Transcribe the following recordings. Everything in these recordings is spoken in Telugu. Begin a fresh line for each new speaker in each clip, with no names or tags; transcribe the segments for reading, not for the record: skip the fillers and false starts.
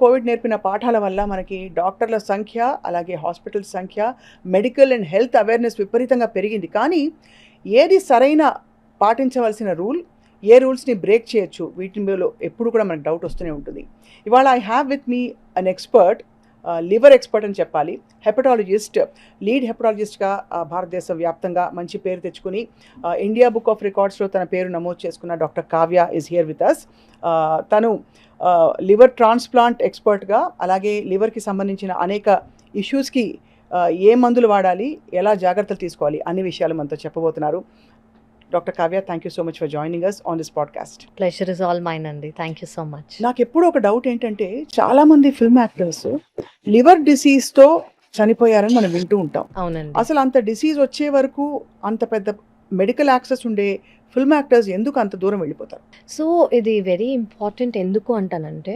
కోవిడ్ నేర్పిన పాఠాల వల్ల మనకి డాక్టర్ల సంఖ్య, అలాగే హాస్పిటల్స్ సంఖ్య, మెడికల్ అండ్ హెల్త్ అవేర్‌నెస్ విపరీతంగా పెరిగింది. కానీ ఏది సరైన పాటించవలసిన రూల్, ఏ రూల్స్‌ని బ్రేక్ చేయొచ్చు, వీటి మీలో ఎప్పుడు కూడా మనకు డౌట్ వస్తూనే ఉంటుంది. ఇవాళ I have with me an expert, liver expert అని చెప్పాలి. హెపటాలజిస్ట్, లీడ్ హెపటాలజిస్ట్‌గా భారతదేశ వ్యాప్తంగా మంచి పేరు తెచ్చుకుని ఇండియా బుక్ ఆఫ్ రికార్డ్స్‌లో తన పేరు నమోదు చేసుకున్న doctor Kavya is here with us. తను లివర్ ట్రాన్స్‌ప్లాంట్ ఎక్స్‌పర్ట్‌గా, అలాగే లివర్‌కి సంబంధించిన అనేక ఇష్యూస్‌కి ఏ మందులు వాడాలి, ఎలా జాగ్రత్తలు తీసుకోవాలి అన్ని విషయాలు మనతో చెప్పబోతున్నారు. Doctor Kavya, thank you so much for joining us on this podcast.
Pleasure is all mine అండి. Thank you so much.
నాకెప్పుడూ ఒక డౌట్ ఏంటంటే, చాలామంది ఫిల్మ్ యాక్టర్స్ లివర్ డిసీజ్‌తో చనిపోయారని మనం వింటూ ఉంటాం.
అవునండి.
అసలు అంత డిసీజ్ వచ్చే వరకు అంత పెద్ద మెడికల్ యాక్సెస్ ఉండే ఫిల్మ్ యాక్టర్స్ ఎందుకు అంత దూరం వెళ్ళిపోతారు?
సో ఇది వెరీ ఇంపార్టెంట్. ఎందుకు అంటానంటే,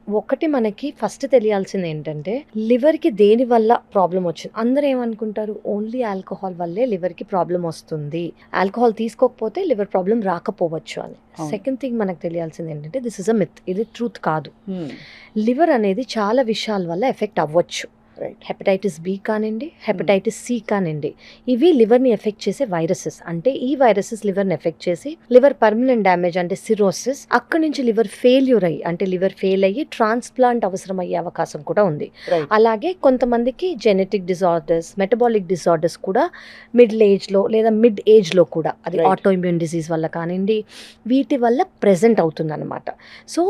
ఒకటి మనకి ఫస్ట్ తెలియాల్సింది ఏంటంటే, లివర్‌కి దేని వల్ల ప్రాబ్లమ్ వచ్చింది. అందరూ ఏమనుకుంటారు, ఓన్లీ ఆల్కహాల్ వల్లే లివర్‌కి ప్రాబ్లమ్ వస్తుంది, ఆల్కహాల్ తీసుకోకపోతే లివర్ ప్రాబ్లమ్ రాకపోవచ్చు అని.
అవును.
సెకండ్ థింగ్ మనకు తెలియాల్సింది ఏంటంటే, దిస్ ఇస్ అ మిత్. ఇది ట్రూత్ కాదు.
హ్మ్.
లివర్ అనేది చాలా విషయాల వల్ల ఎఫెక్ట్ అవ్వచ్చు.
రైట్.
హెపటైటిస్ బి కానివ్వండి, హెపటైటిస్ సి కానివ్వండి, ఇవి లివర్ని ఎఫెక్ట్ చేసే వైరసెస్. అంటే ఈ వైరసెస్ లివర్ని ఎఫెక్ట్ చేసి లివర్ పర్మనెంట్ డ్యామేజ్ అంటే సిరోసిస్, అక్కడి నుంచి లివర్ ఫెయిల్యూర్ అయ్యి అంటే లివర్ ఫెయిల్ అయ్యి ట్రాన్స్ప్లాంట్ అవసరం అయ్యే అవకాశం కూడా ఉంది.
రైట్.
అలాగే కొంతమందికి జెనెటిక్ డిజార్డర్స్, మెటబాలిక్ డిజార్డర్స్ కూడా మిడిల్ ఏజ్లో లేదా మిడ్ ఏజ్లో కూడా, అది
Right.
ఆటో ఇమ్యూన్ డిసీజ్ వల్ల కానివ్వండి, వీటి వల్ల ప్రెజెంట్ అవుతుంది అనమాట. సో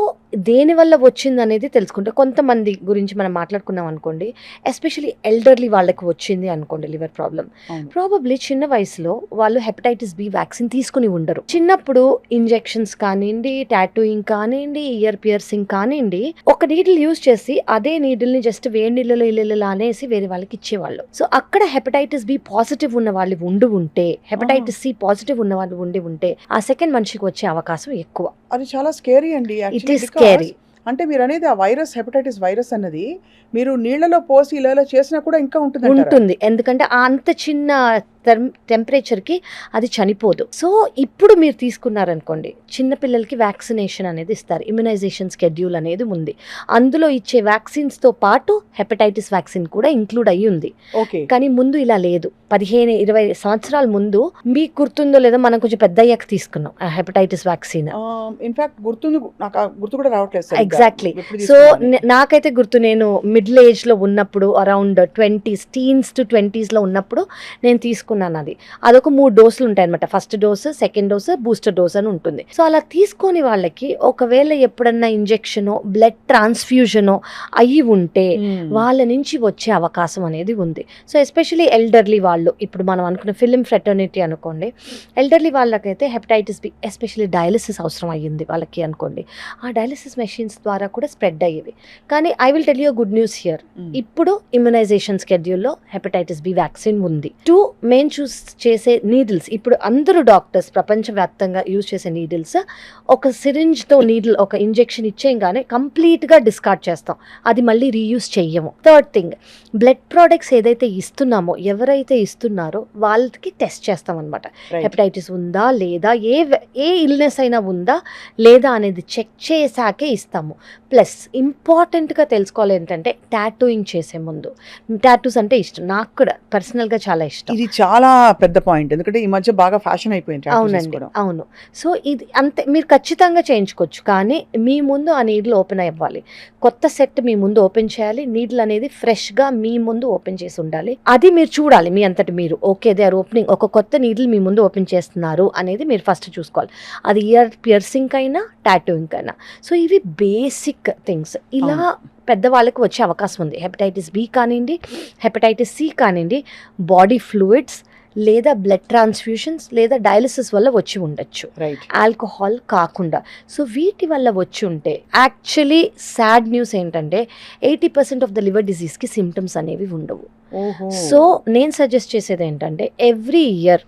దేని వల్ల వచ్చింది అనేది తెలుసుకుంటే, కొంతమంది గురించి మనం మాట్లాడుకున్నాం అనుకోండి, ఎస్పెషలీ ఎల్డర్లీ వాళ్ళకి వచ్చింది అనుకోండి లివర్ ప్రాబ్లం,
అవును.
ప్రాబబ్లీ చిన్న వయసులో వాళ్ళు హెపటైటిస్ బి వ్యాక్సిన్ తీసుకుని ఉండరు. చిన్నప్పుడు ఇంజెక్షన్స్ కానివ్వండి, టాటూయింగ్ కానివ్వండి, ఇయర్ పియర్సింగ్ కానివ్వండి, ఒక నీడిల్ యూజ్ చేసి అదే నీడిల్ని జస్ట్ వేడి నీళ్ళలో ఇళ్ళలో అనేసి వేరే వాళ్ళకి ఇచ్చేవాళ్ళు. సో అక్కడ హెపటైటిస్ బి పాజిటివ్ ఉన్న వాళ్ళు ఉంటే, హెపటైటిస్ సి పాజిటివ్ ఉన్న వాళ్ళు ఉంటే ఆ సెకండ్ మనిషికి వచ్చే అవకాశం ఎక్కువ.
అది చాలా స్కేరీ అండి
ఇట్
యాక్చువల్లీ.
Is scary.
అంటే మీరు అనేది ఆ వైరస్, హెపటైటిస్ వైరస్ అన్నది మీరు నీళ్ళలో పోసి ఇలా చేసినా కూడా ఇంకా ఉంటుంది.
ఎందుకంటే అంత చిన్న టెంపరేచర్కి అది చనిపోదు. సో ఇప్పుడు మీరు తీసుకున్నారనుకోండి, చిన్నపిల్లలకి వ్యాక్సినేషన్ అనేది ఇస్తారు, ఇమ్యునైజేషన్ స్కెడ్యూల్ అనేది ఉంది. అందులో ఇచ్చే వ్యాక్సిన్స్తో పాటు హెపటైటిస్ వ్యాక్సిన్ కూడా ఇంక్లూడ్ అయ్యి ఉంది.
ఓకే.
కానీ ముందు ఇలా లేదు. 15-20 సంవత్సరాల ముందు మీకు గుర్తుందో లేదో, మనం కొంచెం పెద్ద అయ్యాక తీసుకున్నాం హెపటైటిస్ వ్యాక్సిన్.
ఇన్ఫాక్ట్ గుర్తుంది, నాకు ఆ గుర్తు కూడా రావట్లేదు సరిగ్గా.
ఎగ్జాక్ట్లీ.
ఎప్పుడు
సో
తీసుకున్నానని.
నాకైతే గుర్తు, నేను మిడిల్ ఏజ్లో ఉన్నప్పుడు, అరౌండ్ 20s, టీన్స్ టు 20sలో ఉన్నప్పుడు నేను తీసుకున్నాను. అది అదొక 3 డోసులు ఉంటాయి అనమాట. First dose, second dose, booster dose అని ఉంటుంది. సో అలా తీసుకొని వాళ్ళకి ఒకవేళ ఎప్పుడన్నా ఇంజెక్షనో బ్లడ్ ట్రాన్స్ఫ్యూజనో అయ్యి ఉంటే వాళ్ళ నుంచి వచ్చే అవకాశం అనేది ఉంది. సో ఎస్పెషలీ ఎల్డర్లీ వాళ్ళు, ఇప్పుడు మనం అనుకున్న ఫిలిం ఫ్రెటర్నిటీ అనుకోండి, ఎల్డర్లీ వాళ్ళకైతే హెపటైటిస్ బి, ఎస్పెషలీ డయాలిసిస్ అవసరం అయ్యింది వాళ్ళకి అనుకోండి, ఆ డయాలిసిస్ మెషిన్స్ ద్వారా కూడా స్ప్రెడ్ అయ్యేవి. కానీ I will tell you good news here. ఇప్పుడు ఇమ్యునైజేషన్ స్కెడ్యూల్లో హెపటైటిస్ బి వ్యాక్సిన్ ఉంది. 2 మెయిన్ చూస్ చేసే నీడిల్స్, ఇప్పుడు అందరూ డాక్టర్స్ ప్రపంచవ్యాప్తంగా యూజ్ చేసే నీడిల్స్, ఒక సిరింజ్తో నీడిల్, ఒక ఇంజెక్షన్ ఇచ్చేయంగానే కంప్లీట్గా డిస్కార్డ్ చేస్తాం, అది మళ్ళీ రీయూజ్ చెయ్యము. థర్డ్ థింగ్, బ్లడ్ ప్రోడక్ట్స్ ఏదైతే ఇస్తున్నామో, ఎవరైతే ఇస్తున్నారో వాళ్ళకి టెస్ట్ చేస్తాం అనమాట. హెపటైటిస్ ఉందా లేదా, ఏ ఇల్నెస్ అయినా ఉందా లేదా అనేది చెక్ చేశాకే ఇస్తాము. ప్లస్ ఇంపార్టెంట్గా తెలుసుకోవాలి ఏంటంటే, టాటూయింగ్ చేసే ముందు, టాటూస్ అంటే ఇష్టం, నాకు కూడా పర్సనల్గా చాలా ఇష్టం.
ఇది చాలా పెద్ద పాయింట్, ఎందుకంటే ఈ మధ్య బాగా ఫ్యాషన్ అయిపోయింది.
అవునండి, అవును. సో ఇది అంతే, మీరు ఖచ్చితంగా చేయించుకోవచ్చు, కానీ మీ ముందు ఆ నీడిల్ ఓపెన్ అవ్వాలి. కొత్త సెట్ మీ ముందు ఓపెన్ చేయాలి. నీడిల్ అనేది ఫ్రెష్గా మీ ముందు ఓపెన్ చేసి ఉండాలి. అది మీరు చూడాలి మీ అంతటి మీరు, ఓకే దే ఆర్ ఓపెనింగ్, ఒక కొత్త నీడిల్ మీ ముందు ఓపెన్ చేస్తున్నారు అనేది మీరు ఫస్ట్ చూసుకోవాలి. అది ఇయర్ పియర్సింగ్ అయినా టాటూయింగ్ అయినా. సో ఇవి బేసిక్ థింగ్స్. ఇలా పెద్దవాళ్ళకి వచ్చే అవకాశం ఉంది. హెపటైటిస్ బి కానివ్వండి, హెపటైటిస్ సి కానివ్వండి, బాడీ ఫ్లూయిడ్స్ లేదా బ్లడ్ ట్రాన్స్ఫ్యూషన్స్ లేదా డయాలిసిస్ వల్ల వచ్చి ఉండొచ్చు, ఆల్కహాల్ కాకుండా. సో వీటి వల్ల వచ్చి ఉంటే, యాక్చువల్లీ సాడ్ న్యూస్ ఏంటంటే 80% ఆఫ్ ద లివర్ డిజీజ్కి సిమ్టమ్స్ అనేవి ఉండవు. సో నేను సజెస్ట్ చేసేది ఏంటంటే, ఎవ్రీ ఇయర్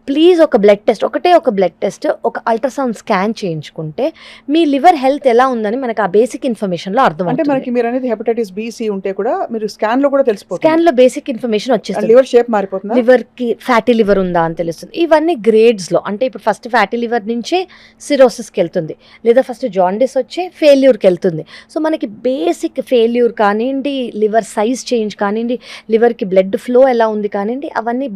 ప్లీజ్ ఒక బ్లడ్ టెస్ట్, ఒక బ్లడ్ టెస్ట్, ఒక అల్ట్రాసౌండ్ స్కాన్ చేయించుకుంటే మీ లివర్ హెల్త్ ఎలా ఉందని మనకి ఆ బేసిక్ ఇన్ఫర్మేషన్లో అర్థం
అంటే
అవుతుంది.
మనకి మీరు అనేది హెపటైటిస్ బి సి ఉంటే కూడా మీరు స్కాన్ లో కూడా తెలిసిపోతుంది.
స్కాన్లో బేసిక్ ఇన్ఫర్మేషన్ వచ్చేస్తుంది.
లివర్ షేప్ మారిపోతుందా?
లివర్కి ఫ్యాటీ లివర్ ఉందా అని తెలుస్తుంది. ఇవన్నీ గ్రేడ్స్లో, అంటే ఇప్పుడు ఫస్ట్ ఫ్యాటీ లివర్ నుంచే సిరోసిస్కి వెళ్తుంది, లేదా ఫస్ట్ జాండిస్ వచ్చే ఫెయిల్యూర్కి వెళ్తుంది. సో మనకి బేసిక్ ఫెయిల్యూర్ కానివ్వండి, లివర్ సైజ్ చేంజ్ కానివ్వండి, లివర్కి బ్లడ్ ఫ్లో ఎలా ఉంది కానివ్వండి, అవన్నీ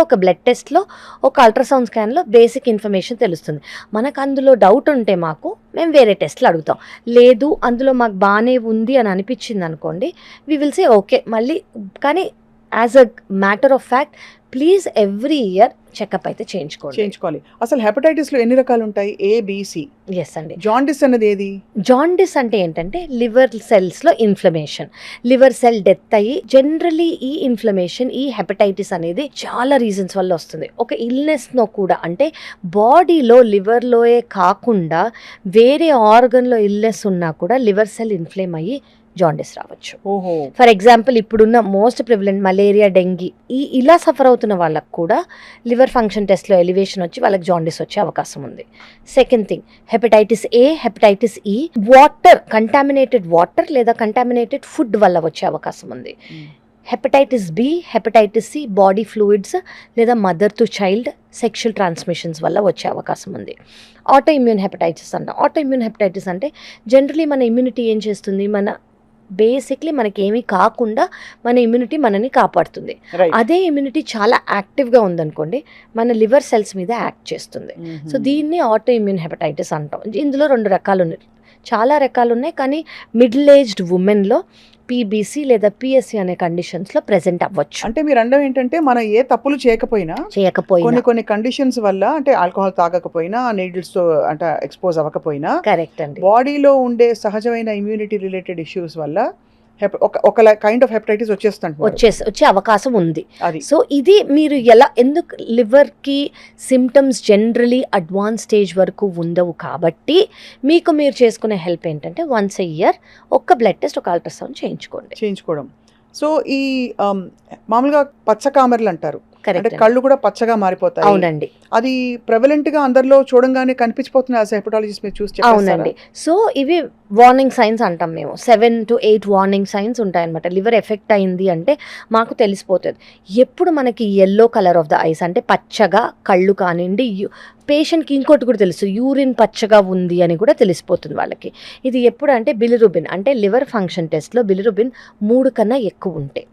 ఒక బ్లడ్ టెస్ట్లో, ఒక అల్ట్రాసౌండ్ స్కాన్లో బేసిక్ ఇన్ఫర్మేషన్ తెలుస్తుంది. మనకు అందులో డౌట్ ఉంటే మేము వేరే టెస్ట్లు అడుగుతాం. లేదు అందులో మాకు బాగానే ఉంది అని అనిపించింది అనుకోండి, వి విల్ సే ఓకే మళ్ళీ. కానీ as a matter of fact please every year checkup అయితే చేయించుకోవాలి.
అసలు హెపటైటిస్ లో ఎన్ని రకాలు ఉంటాయి? ABC.
ఎస్ అండి.
జాండిస్ అనేది ఏది?
జాండిస్ అంటే ఏంటంటే లివర్ సెల్స్లో ఇన్ఫ్లమేషన్, లివర్ సెల్ డెత్ అయ్యి, జనరలీ ఈ ఇన్ఫ్లమేషన్, ఈ హెపటైటిస్ అనేది చాలా రీజన్స్ వల్ల వస్తుంది. ఒక ఇల్నెస్లో కూడా, అంటే బాడీలో లివర్లోయే కాకుండా వేరే ఆర్గన్లో ఇల్నెస్ ఉన్నా కూడా లివర్ సెల్ ఇన్ఫ్లేమ్ అయ్యి జాండిస్ రావచ్చు.
ఓహో.
ఫర్ ఎగ్జాంపుల్ ఇప్పుడున్న మోస్ట్ ప్రివిలెంట్ మలేరియా, డెంగీ, ఇలా సఫర్ అవుతున్న వాళ్ళకు కూడా లివర్ ఫంక్షన్ టెస్ట్లో ఎలివేషన్ వచ్చి వాళ్ళకి జాండిస్ వచ్చే అవకాశం ఉంది. Second thing, hepatitis A, hepatitis E, water, contaminated water లేదా కంటామినేటెడ్ ఫుడ్ వల్ల వచ్చే అవకాశం ఉంది. Hepatitis B, hepatitis C, body fluids లేదా mother to child sexual transmissions వల్ల వచ్చే అవకాశం ఉంది. ఆటో ఇమ్యూన్ హెపటైటిస్ అంటాం. ఆటో ఇమ్యూన్ హెపటైటిస్ అంటే జనరలీ మన ఇమ్యూనిటీ ఏం చేస్తుంది, బేసిక్లీ మనకి ఏమీ కాకుండా మన ఇమ్యూనిటీ మనని కాపాడుతుంది. అదే ఇమ్యూనిటీ చాలా యాక్టివ్గా ఉందనుకోండి, మన లివర్ సెల్స్ మీద యాక్ట్ చేస్తుంది. సో దీన్ని ఆటో ఇమ్యూన్ హెపటైటిస్ అంటాం. ఇందులో 2 రకాలు ఉన్నాయి, చాలా రకాలు ఉన్నాయి. కానీ మిడిల్ ఏజ్డ్ ఉమెన్లో PBC లేదా PSC అనే కండిషన్స్లో ప్రెజెంట్ అవ్వచ్చు.
అంటే మీరు అనడం ఏంటంటే మనం ఏ తప్పులు చేయకపోయినా కొన్ని కండిషన్స్ వల్ల, అంటే ఆల్కహాల్ తాగకపోయినా, నీడిల్స్ తో అంటే ఎక్స్పోజ్ అవ్వకపోయినా,
కరెక్ట్ అండి,
బాడీలో ఉండే సహజమైన ఇమ్యూనిటీ రిలేటెడ్ ఇష్యూస్ వల్ల ఒక కైండ్ ఆఫ్ హెపటైటిస్ వచ్చే అవకాశం ఉంది. సో ఇది మీరు ఎందుకు లివర్కి సిమ్టమ్స్ జనరలీ అడ్వాన్స్ స్టేజ్ వరకు ఉండవు కాబట్టి మీరు చేసుకునే హెల్ప్ ఏంటంటే వన్స్ ఎ ఇయర్ ఒక బ్లడ్ టెస్ట్, ఒక అల్ట్రాసౌండ్ చేయించుకోవడం. సో ఈ మామూలుగా పచ్చకామెర్లు అంటారు, అంటే కళ్ళు కూడా పచ్చగా మారిపోతాయి.
అవునండి,
అది ప్రెవలెంట్ గా అందరిలో చూడంగానే కనిపించిపోతుంది. యాజ్ హెపటాలజిస్ట్ మీరు చూసి
అవునండి. సో ఇవి వార్నింగ్ సైన్స్ అంటాం మేము. 7 to 8 వార్నింగ్ సైన్స్ ఉంటాయన్నమాట. లివర్ ఎఫెక్ట్ అయింది అంటే మాకు తెలిసిపోతుంది. ఎప్పుడు మనకి yellow colour of the ice, అంటే పచ్చగా కళ్ళు కానివ్వండి, పేషెంట్కి ఇంకోటి కూడా తెలుసు, యూరిన్ పచ్చగా ఉంది అని కూడా తెలిసిపోతుంది వాళ్ళకి. ఇది ఎప్పుడు అంటే బిలిరుబిన్, అంటే లివర్ ఫంక్షన్ టెస్ట్లో బిలిరుబిన్ 3 కన్నా ఎక్కువ ఉంటే,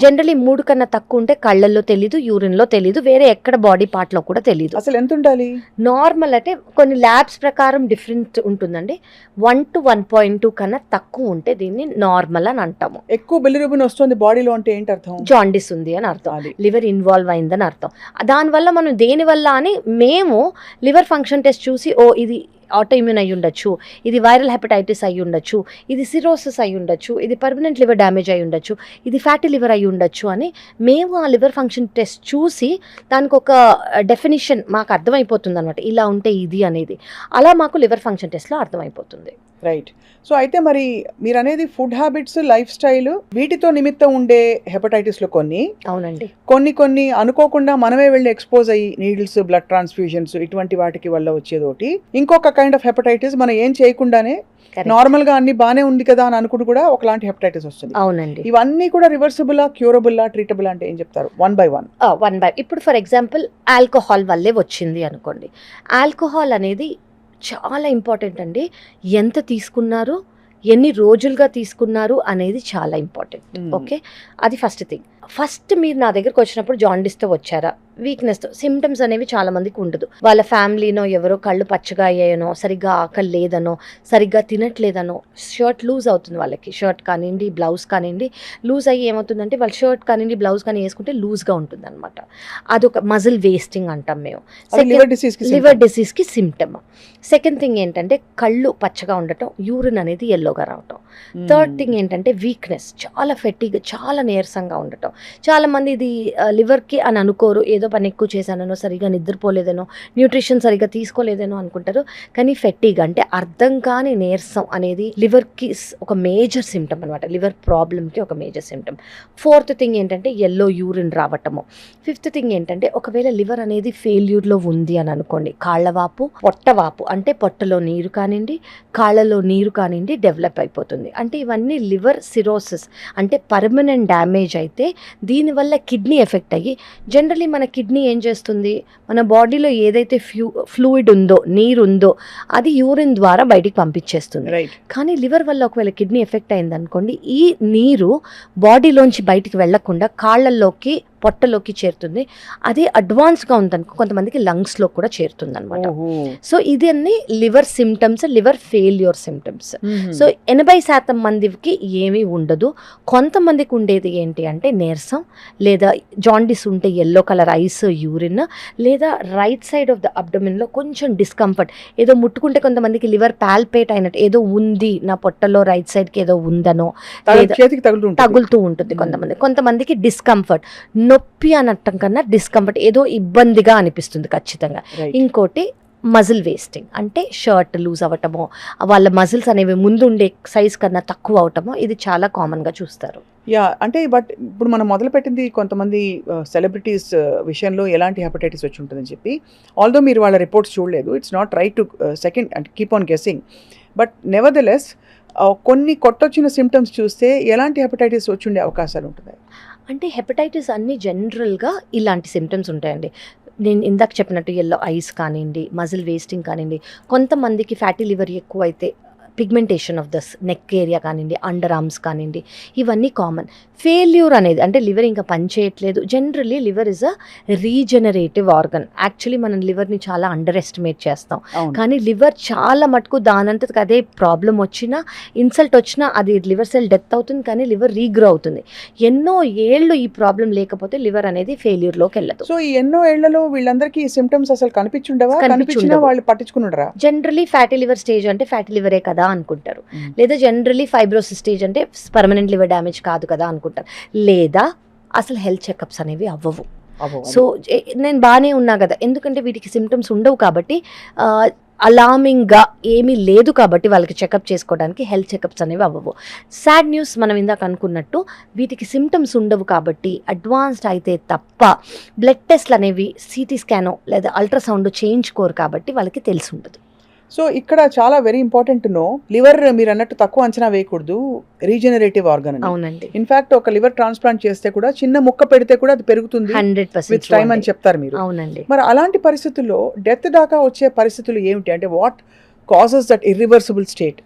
జనరలీ 3 కన్నా తక్కువ ఉంటే కళ్ళల్లో తెలీదు, యూరిన్లో తెలీదు, వేరే ఎక్కడ బాడీ పార్ట్లో కూడా తెలీదు.
అసలు ఎంత ఉండాలి?
నార్మల్ అంటే కొన్ని ల్యాబ్స్ ప్రకారం డిఫరెంట్ ఉంటుందండి. 1 to 1.2 కన్నా తక్కువ ఉంటే దీన్ని నార్మల్ అని అంటాము.
ఎక్కువ బిలిరుబిన్ వస్తుంది బాడీలో అంటే ఏంటి అర్థం?
జాండిస్ ఉంది అని అర్థం, లివర్ ఇన్వాల్వ్ అయిందని అర్థం. దానివల్ల మనం దేనివల్ల అని మేము లివర్ ఫంక్షన్ టెస్ట్ చూసి, ఇది ఆటోఇమ్యూన్ అయి ఉండొచ్చు, ఇది వైరల్ హెపటైటిస్ అయి ఉండొచ్చు, ఇది సిరోసిస్ అయి ఉండొచ్చు, ఇది పర్మనెంట్ లివర్ డ్యామేజ్ అయి ఉండొచ్చు, ఇది ఫ్యాటీ లివర్ అయి ఉండొచ్చు అని మేము ఆ లివర్ ఫంక్షన్ టెస్ట్ చూసి దానికి ఒక డెఫినిషన్ మాకు అర్థమైపోతుంది అనమాట, ఇలా ఉంటే ఇది అనేది. అలా మాకు లివర్ ఫంక్షన్ టెస్ట్లో అర్థమైపోతుంది.
రైట్. సో అయితే మరి మీరు అనేది ఫుడ్ హ్యాబిట్స్, లైఫ్ స్టైల్, వీటితో నిమిత్తం ఉండే హెపటైటిస్లో
అవునండి,
కొన్ని అనుకోకుండా మనమే వెళ్ళి ఎక్స్పోజ్ అయ్యి నీడిల్స్, బ్లడ్ ట్రాన్స్ఫ్యూజన్స్ ఇటువంటి వాటికి వల్ల వచ్చేదోటి. ఇంకొక కైండ్ ఆఫ్ హెపటైటిస్ మనం ఏం చేయకుండానే నార్మల్ గా అన్ని బానే ఉంది కదా అని అనుకుంటూ కూడా ఒకలాంటి హెపటైటిస్ వస్తుంది.
అవునండి.
ఇవన్నీ కూడా రివర్సిబుల్, క్యూరబుల్, ట్రీటబుల్ అంటే ఏం చెప్తారు? One by one.
ఇప్పుడు ఫర్ ఎగ్జాంపుల్ ఆల్కహాల్ వల్లే వచ్చింది అనుకోండి. ఆల్కహాల్ అనేది చాలా ఇంపార్టెంట్ అండి. ఎంత తీసుకున్నారు, ఎన్ని రోజులుగా తీసుకున్నారు అనేది చాలా ఇంపార్టెంట్. ఓకే, అది ఫస్ట్ థింగ్. ఫస్ట్ మీరు నా దగ్గరకు వచ్చినప్పుడు జాండిస్తో వచ్చారా, వీక్నెస్తో, సిమ్టమ్స్ అనేవి చాలా మందికి ఉండదు. వాళ్ళ ఫ్యామిలీనో ఎవరో కళ్ళు పచ్చగా అయ్యాయనో, సరిగ్గా ఆకలి లేదనో, సరిగ్గా తినట్లేదనో, షర్ట్ లూజ్ అవుతుంది వాళ్ళకి, షర్ట్ కానివ్వండి, బ్లౌజ్ కానివ్వండి లూజ్ అయ్యి ఏమవుతుందంటే వాళ్ళు షర్ట్ కానివ్వండి, బ్లౌజ్ కానీ వేసుకుంటే లూజ్గా ఉంటుంది అనమాట. అదొక మజిల్ వేస్టింగ్ అంటాం మేము, లివర్ డిసీజ్కి సిమ్టమ్. సెకండ్ థింగ్ ఏంటంటే కళ్ళు పచ్చగా ఉండటం, యూరిన్ అనేది ఎల్లోగా రావటం. థర్డ్ థింగ్ ఏంటంటే వీక్నెస్, చాలా ఫెటీగ్, చాలా నీరసంగా ఉండటం. చాలామంది ఇది లివర్కి అని అనుకోరు, ఏదో పని ఎక్కువ చేశానో, సరిగా నిద్రపోలేదనో, న్యూట్రిషన్ సరిగా తీసుకోలేదనో అనుకుంటారు. కానీ ఫెట్టిగ్ అంటే అర్థం కాని నీరసం అనేది లివర్కి ఒక మేజర్ సిమ్టమ్ అనమాట, లివర్ ప్రాబ్లమ్కి ఒక మేజర్ సిమ్టమ్. ఫోర్త్ థింగ్ ఏంటంటే ఎల్లో యూరిన్ రావటము. ఫిఫ్త్ థింగ్ ఏంటంటే ఒకవేళ లివర్ అనేది ఫెయిల్యూర్లో ఉంది అని అనుకోండి, కాళ్ళవాపు, పొట్టవాపు అంటే పొట్టలో నీరు కానివ్వండి, కాళ్ళలో నీరు కానివ్వండి డెవలప్ అయిపోతుంది. అంటే ఇవన్నీ లివర్ సిరోసిస్ అంటే పర్మనెంట్ డ్యామేజ్ అయితే దీనివల్ల కిడ్నీ ఎఫెక్ట్ అయ్యి, జనరలీ మన కిడ్నీ ఏం చేస్తుంది, మన బాడీలో ఏదైతే ఫ్లూయిడ్ ఉందో, నీరు ఉందో అది యూరిన్ ద్వారా బయటికి పంపించేస్తుంది.
రైట్.
కానీ లివర్ వల్ల ఒకవేళ కిడ్నీ ఎఫెక్ట్ అయింది అనుకోండి, ఈ నీరు బాడీలోంచి బయటికి వెళ్లకుండా కాళ్ళల్లోకి, పొట్టలోకి చేరుతుంది. అది అడ్వాన్స్గా ఉందనుకో కొంతమందికి లంగ్స్లో కూడా చేరుతుంది అనమాట. సో ఇదన్నీ liver symptoms, liver failure symptoms. So 80% మందికి ఏమీ ఉండదు. కొంతమందికి ఉండేది ఏంటి అంటే నీరసం, లేదా జాండిస్ ఉంటే ఎల్లో కలర్ ఐస్, యూరిన్, లేదా రైట్ సైడ్ ఆఫ్ ద అబ్డమిన్లో కొంచెం డిస్కంఫర్ట్, ఏదో ముట్టుకుంటే కొంతమందికి లివర్ పాల్పేట్ అయినట్టు ఏదో ఉంది, నా పొట్టలో రైట్ సైడ్కి ఏదో ఉందనో,
చేతికి
తగులుతూ ఉంటుంది. కొంతమందికి డిస్కంఫర్ట్, నొప్పి అనటం కన్నా డిస్కంఫర్ట్, ఏదో ఇబ్బందిగా అనిపిస్తుంది ఖచ్చితంగా. ఇంకోటి మజిల్ వేస్టింగ్ అంటే షర్ట్ లూజ్ అవ్వటమో, వాళ్ళ మజిల్స్ అనేవి ముందుండే సైజ్ కన్నా తక్కువ అవటమో, ఇది చాలా కామన్గా చూస్తారు.
యా, అంటే బట్ ఇప్పుడు మనం మొదలుపెట్టింది కొంతమంది సెలబ్రిటీస్ విషయంలో ఎలాంటి హెపటైటిస్ వచ్చి ఉంటుందని చెప్పి, ఆల్దో మీరు వాళ్ళ రిపోర్ట్స్ చూడలేదు, it's not right to second అంటే కీప్ ఆన్ గెస్సింగ్, బట్ నెవర్దెలెస్ కొన్ని కొట్టొచ్చిన సిమ్టమ్స్ చూస్తే ఎలాంటి హెపటైటిస్ వచ్చి ఉండే అవకాశాలు ఉంటాయి?
అంటే హెపటైటిస్ అన్ని జనరల్గా ఇలాంటి సిమ్టమ్స్ ఉంటాయండి. నేను ఇందాక చెప్పినట్టు ఎల్లో ఐస్ కానివ్వండి, మజిల్ వేస్టింగ్ కానివ్వండి, కొంతమందికి ఫ్యాటీ లివర్ ఎక్కువ అయితే pigmentation of the neck area కానివ్వండి, అండర్ ఆర్మ్స్ కానివ్వండి, ఇవన్నీ కామన్. ఫెయిల్యూర్ అనేది అంటే లివర్ ఇంకా పనిచేయట్లేదు. Generally liver is a regenerative organ. Actually మనం లివర్ని చాలా అండర్ ఎస్టిమేట్ చేస్తాం. కానీ లివర్ చాలా మటుకు దానంతకు అదే ప్రాబ్లం వచ్చినా, ఇన్సల్ట్ వచ్చినా అది లివర్ సెల్ డెత్ అవుతుంది, కానీ లివర్ రీగ్రో అవుతుంది. ఎన్నో ఏళ్ళు ఈ ప్రాబ్లం లేకపోతే లివర్ అనేది ఫెయిల్యూర్లోకి వెళ్ళదు.
సో ఈ ఎన్నో ఏళ్లలో వీళ్ళందరికీ ఈ సిమ్టమ్స్ అసలు కనిపించుండవా? కనిపించినా వాళ్ళు పట్టించుకున్నారా?
జనరల్లీ ఫ్యాటీ లివర్ స్టేజ్ అంటే ఫ్యాటీ లివరే కదా అనుకుంటారు, లేదా జనరల్లీ ఫైబ్రోసిస్ స్టేజ్ అంటే పర్మనెంట్ లివర్ డ్యామేజ్ కాదు కదా అనుకుంటారు, లేదా అసలు హెల్త్ చెకప్స్ అనేవి అవ్వవు. సో నేను బాగానే ఉన్నా కదా, ఎందుకంటే వీటికి సిమ్టమ్స్ ఉండవు కాబట్టి, అలార్మింగ్గా ఏమీ లేదు కాబట్టి వాళ్ళకి చెకప్ చేసుకోవడానికి హెల్త్ చెకప్స్ అనేవి అవ్వవు. సాడ్ న్యూస్, మనం ఇందాక అనుకున్నట్టు వీటికి సిమ్టమ్స్ ఉండవు కాబట్టి అడ్వాన్స్డ్ అయితే తప్ప బ్లడ్ టెస్ట్లు అనేవి సిటీ స్కానో లేదా అల్ట్రాసౌండ్ చేయించుకోరు కాబట్టి వాళ్ళకి తెలిసి ఉండదు.
సో ఇక్కడ చాలా వెరీ ఇంపార్టెంట్ నో, లివర్ మీరు అన్నట్టు తక్కువ అంచనా వేయకూడదు, రీజనరేటివ్ ఆర్గన్ అని.
అవునండి.
ఇన్ఫాక్ట్ ఒక లివర్ ట్రాన్స్ప్లాంట్ చేస్తే కూడా చిన్న ముక్క పెడితే కూడా అది పెరుగుతుంది
100%
విత్ టైం అని చెప్తారు మీరు.
అవునండి.
మరి అలాంటి పరిస్థితుల్లో డెత్ దాకా వచ్చే పరిస్థితులు ఏమిటి, అంటే what causes that irreversible state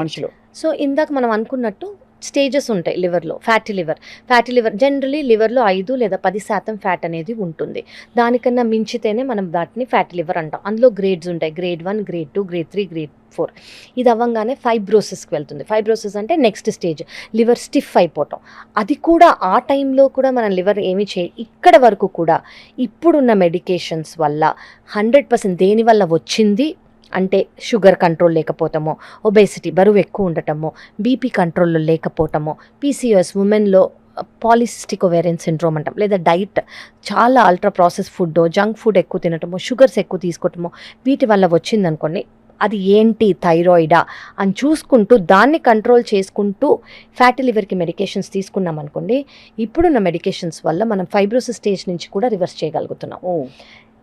మనిషిలో?
సో ఇందాక మనం అనుకున్నట్టు స్టేజెస్ ఉంటాయి లివర్లో. ఫ్యాటీ లివర్ జనరలీ లివర్లో 5 లేదా 10% ఫ్యాట్ అనేది ఉంటుంది. దానికన్నా మించితేనే మనం వాటిని ఫ్యాటీ లివర్ అంటాం. అందులో గ్రేడ్స్ ఉంటాయి, గ్రేడ్ 1, గ్రేడ్ 2, గ్రేడ్ 3, గ్రేడ్ 4. ఇది అవ్వగానే ఫైబ్రోసిస్కి వెళ్తుంది. ఫైబ్రోసిస్ అంటే నెక్స్ట్ స్టేజ్ లివర్ స్టిఫ్ అయిపోవటం. అది కూడా ఆ టైంలో కూడా మన లివర్ ఏమి ఇక్కడ వరకు కూడా ఇప్పుడున్న మెడికేషన్స్ వల్ల 100% దేనివల్ల వచ్చింది అంటే షుగర్ కంట్రోల్ లేకపోవటమో, ఒబేసిటీ బరువు ఎక్కువ ఉండటమో, బీపీ కంట్రోల్లో లేకపోవటమో, పీసీఓఎస్ ఉమెన్లో పాలిసిస్టిక్ ఓవేరియన్ సిండ్రోమ్ అంటాం, లేదా డైట్ చాలా ultra process food, junk food ఎక్కువ తినటమో, షుగర్స్ ఎక్కువ తీసుకోవటమో, వీటి వల్ల వచ్చిందనుకోండి, అది ఏంటి థైరాయిడా అని చూసుకుంటూ దాన్ని కంట్రోల్ చేసుకుంటూ ఫ్యాటీ లివర్కి మెడికేషన్స్ తీసుకున్నాం అనుకోండి, ఇప్పుడున్న మెడికేషన్స్ వల్ల మనం ఫైబ్రోసిస్ స్టేజ్ నుంచి కూడా రివర్స్ చేయగలుగుతున్నాం.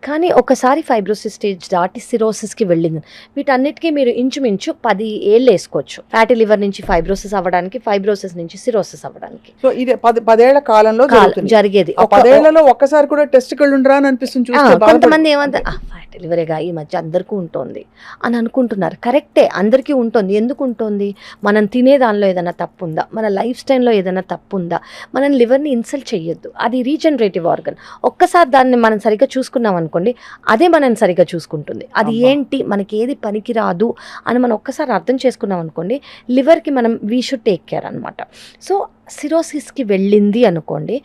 కానీ ఒకసారి ఫైబ్రోసిస్ స్టేజ్ దాటి సిరోసిస్కి వెళ్ళింది, వీటన్నిటికీ మీరు ఇంచుమించు 10 ఏళ్ళు వేసుకోవచ్చు. ఫ్యాటీ లివర్ నుంచి ఫైబ్రోసిస్ అవ్వడానికి, ఫైబ్రోసిస్ నుంచి సిరోసిస్ అవ్వడానికి.
సో ఇది 10 ఏళ్ల కాలంలో
జరిగేది.
10 ఏళ్లలో ఒక్కసారి కూడా టెస్టికల్ ఉండరా అని అనిపిస్తుంది.
కొంతమంది ఏమంటారు, ఫ్యాటీ లివరేగా ఈ మధ్య అందరికీ ఉంటుంది అని అనుకుంటున్నారు. కరెక్టే, అందరికీ ఉంటుంది. ఎందుకు ఉంటుంది? మనం తినే దానిలో ఏదైనా తప్పు ఉందా, మన లైఫ్ స్టైల్లో ఏదైనా తప్పు ఉందా? మనం లివర్ని ఇన్సల్ట్ చేయొద్దు, అది రీజనరేటివ్ ఆర్గన్. ఒక్కసారి దాన్ని మనం సరిగ్గా చూసుకున్నాం అనుకోండి, అదే మనం సరిగ్గా చూసుకుంటుంది. అది ఏంటి, మనకి ఏది పనికిరాదు అని మనం ఒక్కసారి అర్థం చేసుకున్నాం అనుకోండి, లివర్కి మనం వీ షుడ్ టేక్ కేర్ అనమాట. సో సిరోసిస్కి వెళ్ళింది అనుకోండి,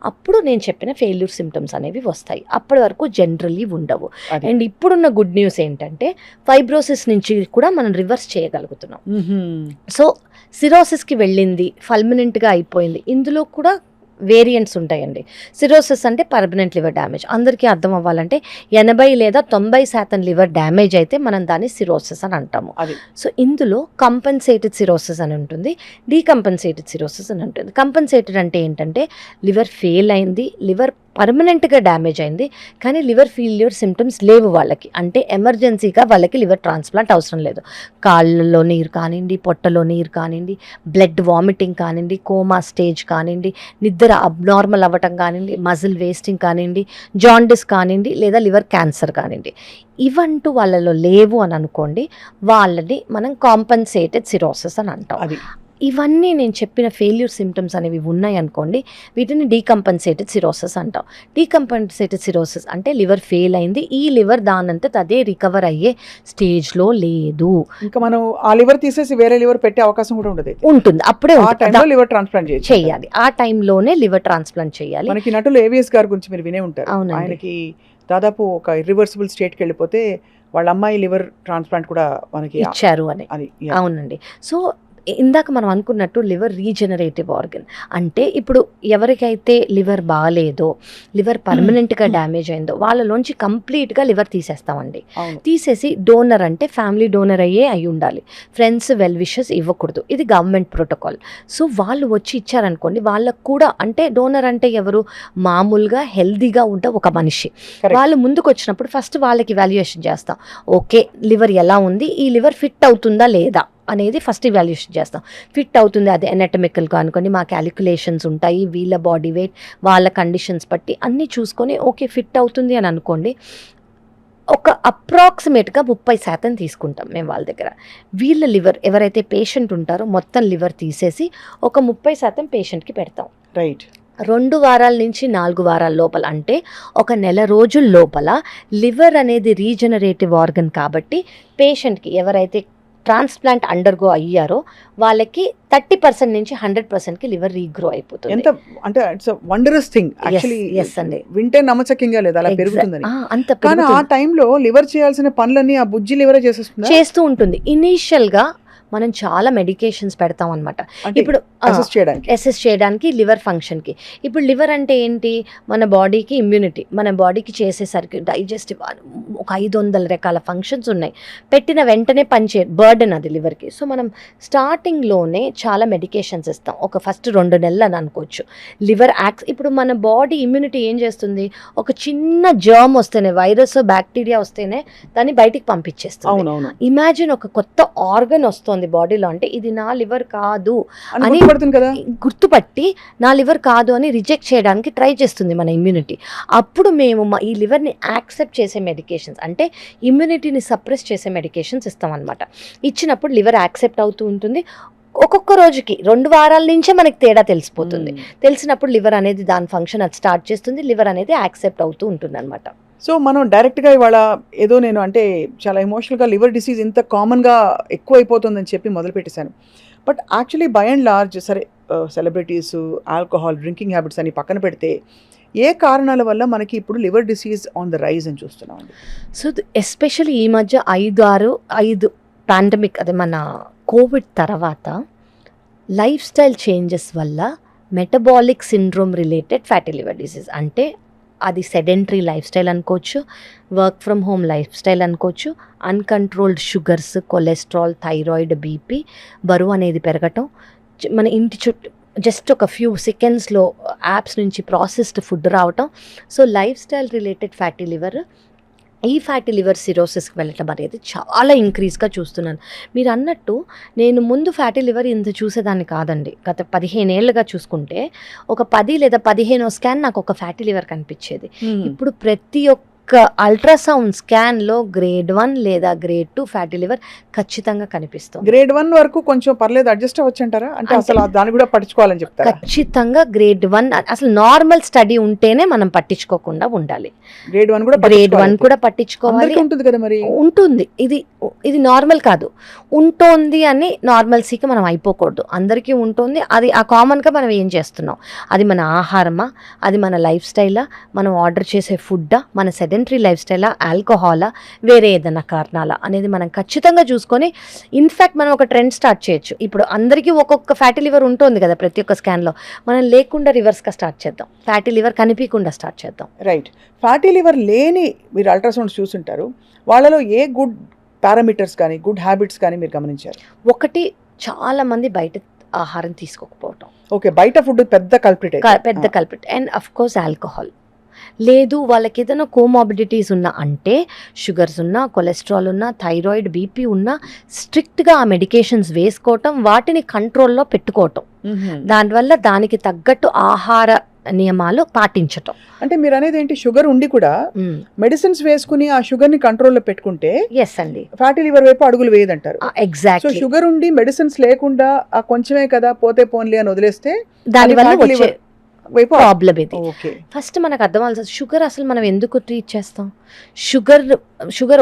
అప్పుడు నేను చెప్పిన ఫెయిల్యూర్ సిమ్టమ్స్ అనేవి వస్తాయి. అప్పటి వరకు జనరల్లీ ఉండవు. అండ్ ఇప్పుడున్న గుడ్ న్యూస్ ఏంటంటే ఫైబ్రోసిస్ నుంచి కూడా మనం రివర్స్ చేయగలుగుతున్నాం. సో సిరోసిస్కి వెళ్ళింది, ఫల్మినెంట్గా అయిపోయింది, ఇందులో కూడా వేరియంట్స్ ఉంటాయండి. సిరోసిస్ అంటే పర్మనెంట్ లివర్ డ్యామేజ్. అందరికీ అర్థం అవ్వాలంటే 80 లేదా 90% లివర్ డ్యామేజ్ అయితే మనం దాన్ని సిరోసిస్ అని అంటాము. సో ఇందులో కంపెన్సేటెడ్ సిరోసిస్ అని ఉంటుంది, డీకంపెన్సేటెడ్ సిరోసిస్ అని ఉంటుంది. కంపెన్సేటెడ్ అంటే ఏంటంటే లివర్ ఫెయిల్ అయింది, లివర్ పర్మనెంట్గా డ్యామేజ్ అయింది, కానీ లివర్ ఫెయిల్యూర్ సిమ్టమ్స్ లేవు వాళ్ళకి, అంటే ఎమర్జెన్సీగా వాళ్ళకి లివర్ ట్రాన్స్ప్లాంట్ అవసరం లేదు. కాళ్ళలో నీరు కానివ్వండి, పొట్టలో నీరు కానివ్వండి, బ్లడ్ వామిటింగ్ కానివ్వండి, కోమా స్టేజ్ కానివ్వండి, నిద్ర అబ్నార్మల్ అవ్వటం కానివ్వండి, మజిల్ వేస్టింగ్ కానివ్వండి, జాండిస్ కానివ్వండి, లేదా లివర్ క్యాన్సర్ కానివ్వండి, ఇవంటూ వాళ్ళలో లేవు అని అనుకోండి, వాళ్ళని మనం కాంపెన్సేటెడ్ సిరోసిస్ అని అంటాం. ఇవన్నీ నేను చెప్పిన ఫెయిల్యూర్ సిమ్టమ్స్ అనేవి ఉన్నాయి అనుకోండి, వీటిని డీకంపెన్సేటెడ్ సిరోసిస్ అంటాం. డీకంపెన్సేటెడ్ సిరోసిస్ అంటే లివర్ ఫెయిల్ అయింది, ఈ లివర్ దానంతట అదే రికవర్ అయ్యే స్టేజ్లో లేదు.
ఇంకా మనం ఆ లివర్ తీసేసి వేరే లివర్ పెట్టే అవకాశం కూడా
ఉంటుంది. అప్పుడే
లివర్ ట్రాన్స్ప్లాంట్
చేయాలి, ఆ టైంలోనే లివర్ ట్రాన్స్ప్లాంట్ చేయాలి.
మనకి నటులు ఏవిఎస్ గారి గురించి మీరు వినే ఉంటారు. ఆయనకి దాదాపు ఒక ఇర్రివర్సిబుల్ స్టేట్కి వెళ్ళిపోతే వాళ్ళ అమ్మాయి లివర్ ట్రాన్స్ప్లాంట్ కూడా మనకి
ఇచ్చారు అని. అవునండి. సో ఇందాక మనం అనుకున్నట్టు లివర్ రీజనరేటివ్ ఆర్గన్ అంటే ఇప్పుడు ఎవరికైతే లివర్ బాగాలేదో, లివర్ పర్మనెంట్గా డ్యామేజ్ అయిందో వాళ్ళలోంచి కంప్లీట్గా లివర్ తీసేస్తామండి. తీసేసి డోనర్ అంటే ఫ్యామిలీ డోనర్ అయి ఉండాలి, ఫ్రెండ్స్ వెల్ విషెస్ ఇవ్వకూడదు. ఇది గవర్నమెంట్ ప్రోటోకాల్. సో వాళ్ళు వచ్చి ఇచ్చారనుకోండి, వాళ్ళకు కూడా అంటే డోనర్ అంటే ఎవరు, మామూలుగా హెల్దీగా ఉంటే ఒక మనిషి, వాళ్ళు ముందుకు వచ్చినప్పుడు ఫస్ట్ వాళ్ళకి వాల్యుయేషన్ చేస్తాం. ఓకే, లివర్ ఎలా ఉంది, ఈ లివర్ ఫిట్ అవుతుందా లేదా అనేది ఫస్ట్ ఇవాల్యుయేషన్ చేస్తాం. ఫిట్ అవుతుంది, అది ఎనాటమికల్గా అనుకోండి, మా క్యాలిక్యులేషన్స్ ఉంటాయి, వీళ్ళ బాడీ వెయిట్, వాళ్ళ కండిషన్స్ బట్టి అన్నీ చూసుకొని ఓకే ఫిట్ అవుతుంది అని అనుకోండి, ఒక అప్రాక్సిమేట్గా 30% తీసుకుంటాం మేము వాళ్ళ దగ్గర. వీళ్ళ లివర్ ఎవరైతే పేషెంట్ ఉంటారో మొత్తం లివర్ తీసేసి ఒక 30% పేషెంట్కి పెడతాం.
రైట్.
2 వారాల నుంచి 4 వారాల లోపల, అంటే ఒక నెల రోజుల లోపల లివర్ అనేది రీజనరేటివ్ ఆర్గన్ కాబట్టి పేషెంట్కి ఎవరైతే ట్రాన్స్ప్లాంట్ అండర్గో అయ్యారో వాళ్ళకి 30% నుంచి 100%కి లివర్ రీగ్రో అయిపోతుంది.
ఎంత అంటే it's a wondrous thing actually.
Yes అండి,
వింటే నమ్మచక్యంగా లేదు అలా పెరుగుతుందని.
అంత
కానీ ఆ టైంలో లివర్ చేయాల్సిన పనులన్నీ ఆ బుజ్జి లివరే
చేస్తూ ఉంటుంది. ఇనీషియల్గా మనం చాలా మెడికేషన్స్ పెడతాం అనమాట. ఇప్పుడు అసెస్ చేయడానికి లివర్ ఫంక్షన్కి. ఇప్పుడు లివర్ అంటే ఏంటి, మన బాడీకి ఇమ్యూనిటీ, మన బాడీకి చేసేసరికి డైజెస్టివ్ ఒక 500 రకాల ఫంక్షన్స్ ఉన్నాయి. పెట్టిన వెంటనే బర్డెన్ అది లివర్కి. సో మనం స్టార్టింగ్లోనే చాలా మెడికేషన్స్ ఇస్తాం, ఒక ఫస్ట్ 2 నెలలు అని అనుకోవచ్చు. లివర్ ఇప్పుడు మన బాడీ ఇమ్యూనిటీ ఏం చేస్తుంది, ఒక చిన్న జర్మ్ వస్తేనే, వైరస్ బ్యాక్టీరియా వస్తేనే దాన్ని బయటికి పంపించేస్తుంది. ఇమాజిన్ ఒక కొత్త ఆర్గన్ వస్తుంది బాడీలో, అంటే ఇది నా లివర్ కాదు అని గుర్తుపట్టి నా లివర్ కాదు అని రిజెక్ట్ చేయడానికి ట్రై చేస్తుంది మన ఇమ్యూనిటీ. అప్పుడు మేము ఈ లివర్ని యాక్సెప్ట్ చేసే మెడికేషన్స్, అంటే ఇమ్యూనిటీని సప్రెస్ చేసే మెడికేషన్స్ ఇస్తాం అనమాట. ఇచ్చినప్పుడు లివర్ యాక్సెప్ట్ అవుతూ ఉంటుంది. ఒక్కొక్క రోజుకి 2 వారాల నుంచే మనకి తేడా తెలిసిపోతుంది. తెలిసినప్పుడు లివర్ అనేది దాని ఫంక్షన్ అది స్టార్ట్ చేస్తుంది, లివర్ అనేది యాక్సెప్ట్ అవుతూ ఉంటుంది అనమాట.
సో మనం డైరెక్ట్గా ఇవాళ ఏదో నేను అంటే చాలా ఎమోషనల్గా లివర్ డిసీజ్ ఇంత కామన్గా ఎక్కువ అయిపోతుందని చెప్పి మొదలుపెట్టేశాను. But actually by and large సరే సెలబ్రిటీస్, ఆల్కహాల్, డ్రింకింగ్ హ్యాబిట్స్ అని పక్కన పెడితే ఏ కారణాల వల్ల మనకి ఇప్పుడు liver disease on the rise అని చూస్తున్నామండి?
సో ఎస్పెషల్లీ ఈ మధ్య 5 పాండమిక్, అదే మన కోవిడ్ తర్వాత లైఫ్ స్టైల్ చేంజెస్ వల్ల metabolic syndrome related fatty liver disease, అంటే అది సెడెంటరీ లైఫ్ స్టైల్ అనుకోవచ్చు, work from home life style అనుకోవచ్చు, uncontrolled sugars, cholesterol, thyroid, BP, బరువు అనేది పెరగటం, మన ఇంటి చుట్టూ జస్ట్ ఒక ఫ్యూ సెకండ్స్లో యాప్స్ నుంచి ప్రాసెస్డ్ ఫుడ్ రావటం. So life style related fatty liver, ఈ ఫ్యాటీ లివర్ సిరోసిస్కి వెళ్ళటం అనేది చాలా ఇంక్రీజ్గా చూస్తున్నాను. మీరు అన్నట్టు నేను ముందు ఫ్యాటీ లివర్ ఇంత చూసేదాన్ని కాదండి. గత 15 ఏళ్ళుగా చూసుకుంటే ఒక 10 లేదా 15 స్కాన్ నాకు ఒక ఫ్యాటీ లివర్ కనిపించేది. ఇప్పుడు ప్రతి ఒక్క అల్ట్రాసౌండ్ స్కాన్లో గ్రేడ్ 1 లేదా గ్రేడ్ 2 ఫ్యాటీ లివర్ ఖచ్చితంగా కనిపిస్తుంది.
గ్రేడ్ 1 వరకు కొంచెం పర్లేదు, అడ్జస్ట్ అవ్వచ్చు అంటారా? అంటే అసలు దాన్ని కూడా పట్టించుకోవాలని చెప్తారా?
ఖచ్చితంగా గ్రేడ్ 1 అసలు నార్మల్ స్టడీ ఉంటేనే మనం పట్టించుకోకుండా ఉండాలి.
గ్రేడ్ 1
కూడా పట్టించుకోవాలి.
ఉంటుంది కదా మరి?
ఉంటుంది. ఇది నార్మల్ కాదు, ఉంటుంది అని నార్మల్సీకి మనం అయిపోకూడదు. అందరికీ ఉంటుంది, అది ఆ కామన్గా మనం ఏం చేస్తున్నాం, అది మన ఆహారమా, అది మన లైఫ్ స్టైలా, మనం ఆర్డర్ చేసే ఫుడ్డా, మన సెడెంటరీ లైఫ్ స్టైలా, ఆల్కహాలా, వేరే ఏదైనా కారణాలా అనేది మనం ఖచ్చితంగా చూసుకొని ఇన్ఫ్యాక్ట్ మనం ఒక ట్రెండ్ స్టార్ట్ చేయొచ్చు. ఇప్పుడు అందరికీ ఒక్కొక్క ఫ్యాటీ లివర్ ఉంటుంది కదా ప్రతి ఒక్క స్కాన్లో, మనం లేకుండా రివర్స్గా స్టార్ట్ చేద్దాం, ఫ్యాటీ లివర్ కనిపించకుండా స్టార్ట్ చేద్దాం.
రైట్. ఫ్యాటీ లివర్ లేని మీరు అల్ట్రాసౌండ్స్ చూసుంటారు, వాళ్ళలో ఏ గుడ్ పారామీటర్స్ కానీ గుడ్ హ్యాబిట్స్ కానీ మీరు గమనించారు?
ఒకటి, చాలా మంది బయట ఆహారం తీసుకోకపోవటం.
ఓకే, బయట ఫుడ్ పెద్ద కల్ప్రిట్.
పెద్ద culprit. And of course alcohol. లేదు వాళ్ళకి ఏదైనా కోమార్బిడిటీస్ ఉన్నా, అంటే షుగర్స్ ఉన్నా, కొలెస్ట్రాల్ ఉన్నా, థైరాయిడ్, బీపీ ఉన్నా, స్ట్రిక్ట్గా ఆ మెడికేషన్స్ వేసుకోవటం, వాటిని కంట్రోల్లో పెట్టుకోవటం, దానివల్ల దానికి తగ్గట్టు ఆహార నియమాలు పాటించటం.
అంటే మీరు అనేది ఏంటి, షుగర్ ఉండి కూడా మెడిసిన్స్ వేసుకుని ఆ షుగర్ ని కంట్రోల్లో పెట్టుకుంటే
ఎస్ అండి,
ఫ్యాటీ లివర్ వైపు అడుగులు వేయదంటారు.
ఎగ్జాక్ట్లీ.
సో షుగర్ ఉండి మెడిసిన్స్ లేకుండా ఆ కొంచెమే కదా పోతే పోన్లే అని వదిలేస్తే
దానివల్ల వచ్చే
వైపు
ప్రాబ్లం ఇది.
ఓకే,
ఫస్ట్ మనకు అర్థం అవ్వాల్సి, షుగర్ అసలు మనం ఎందుకు ట్రీట్ చేస్తాం? షుగర్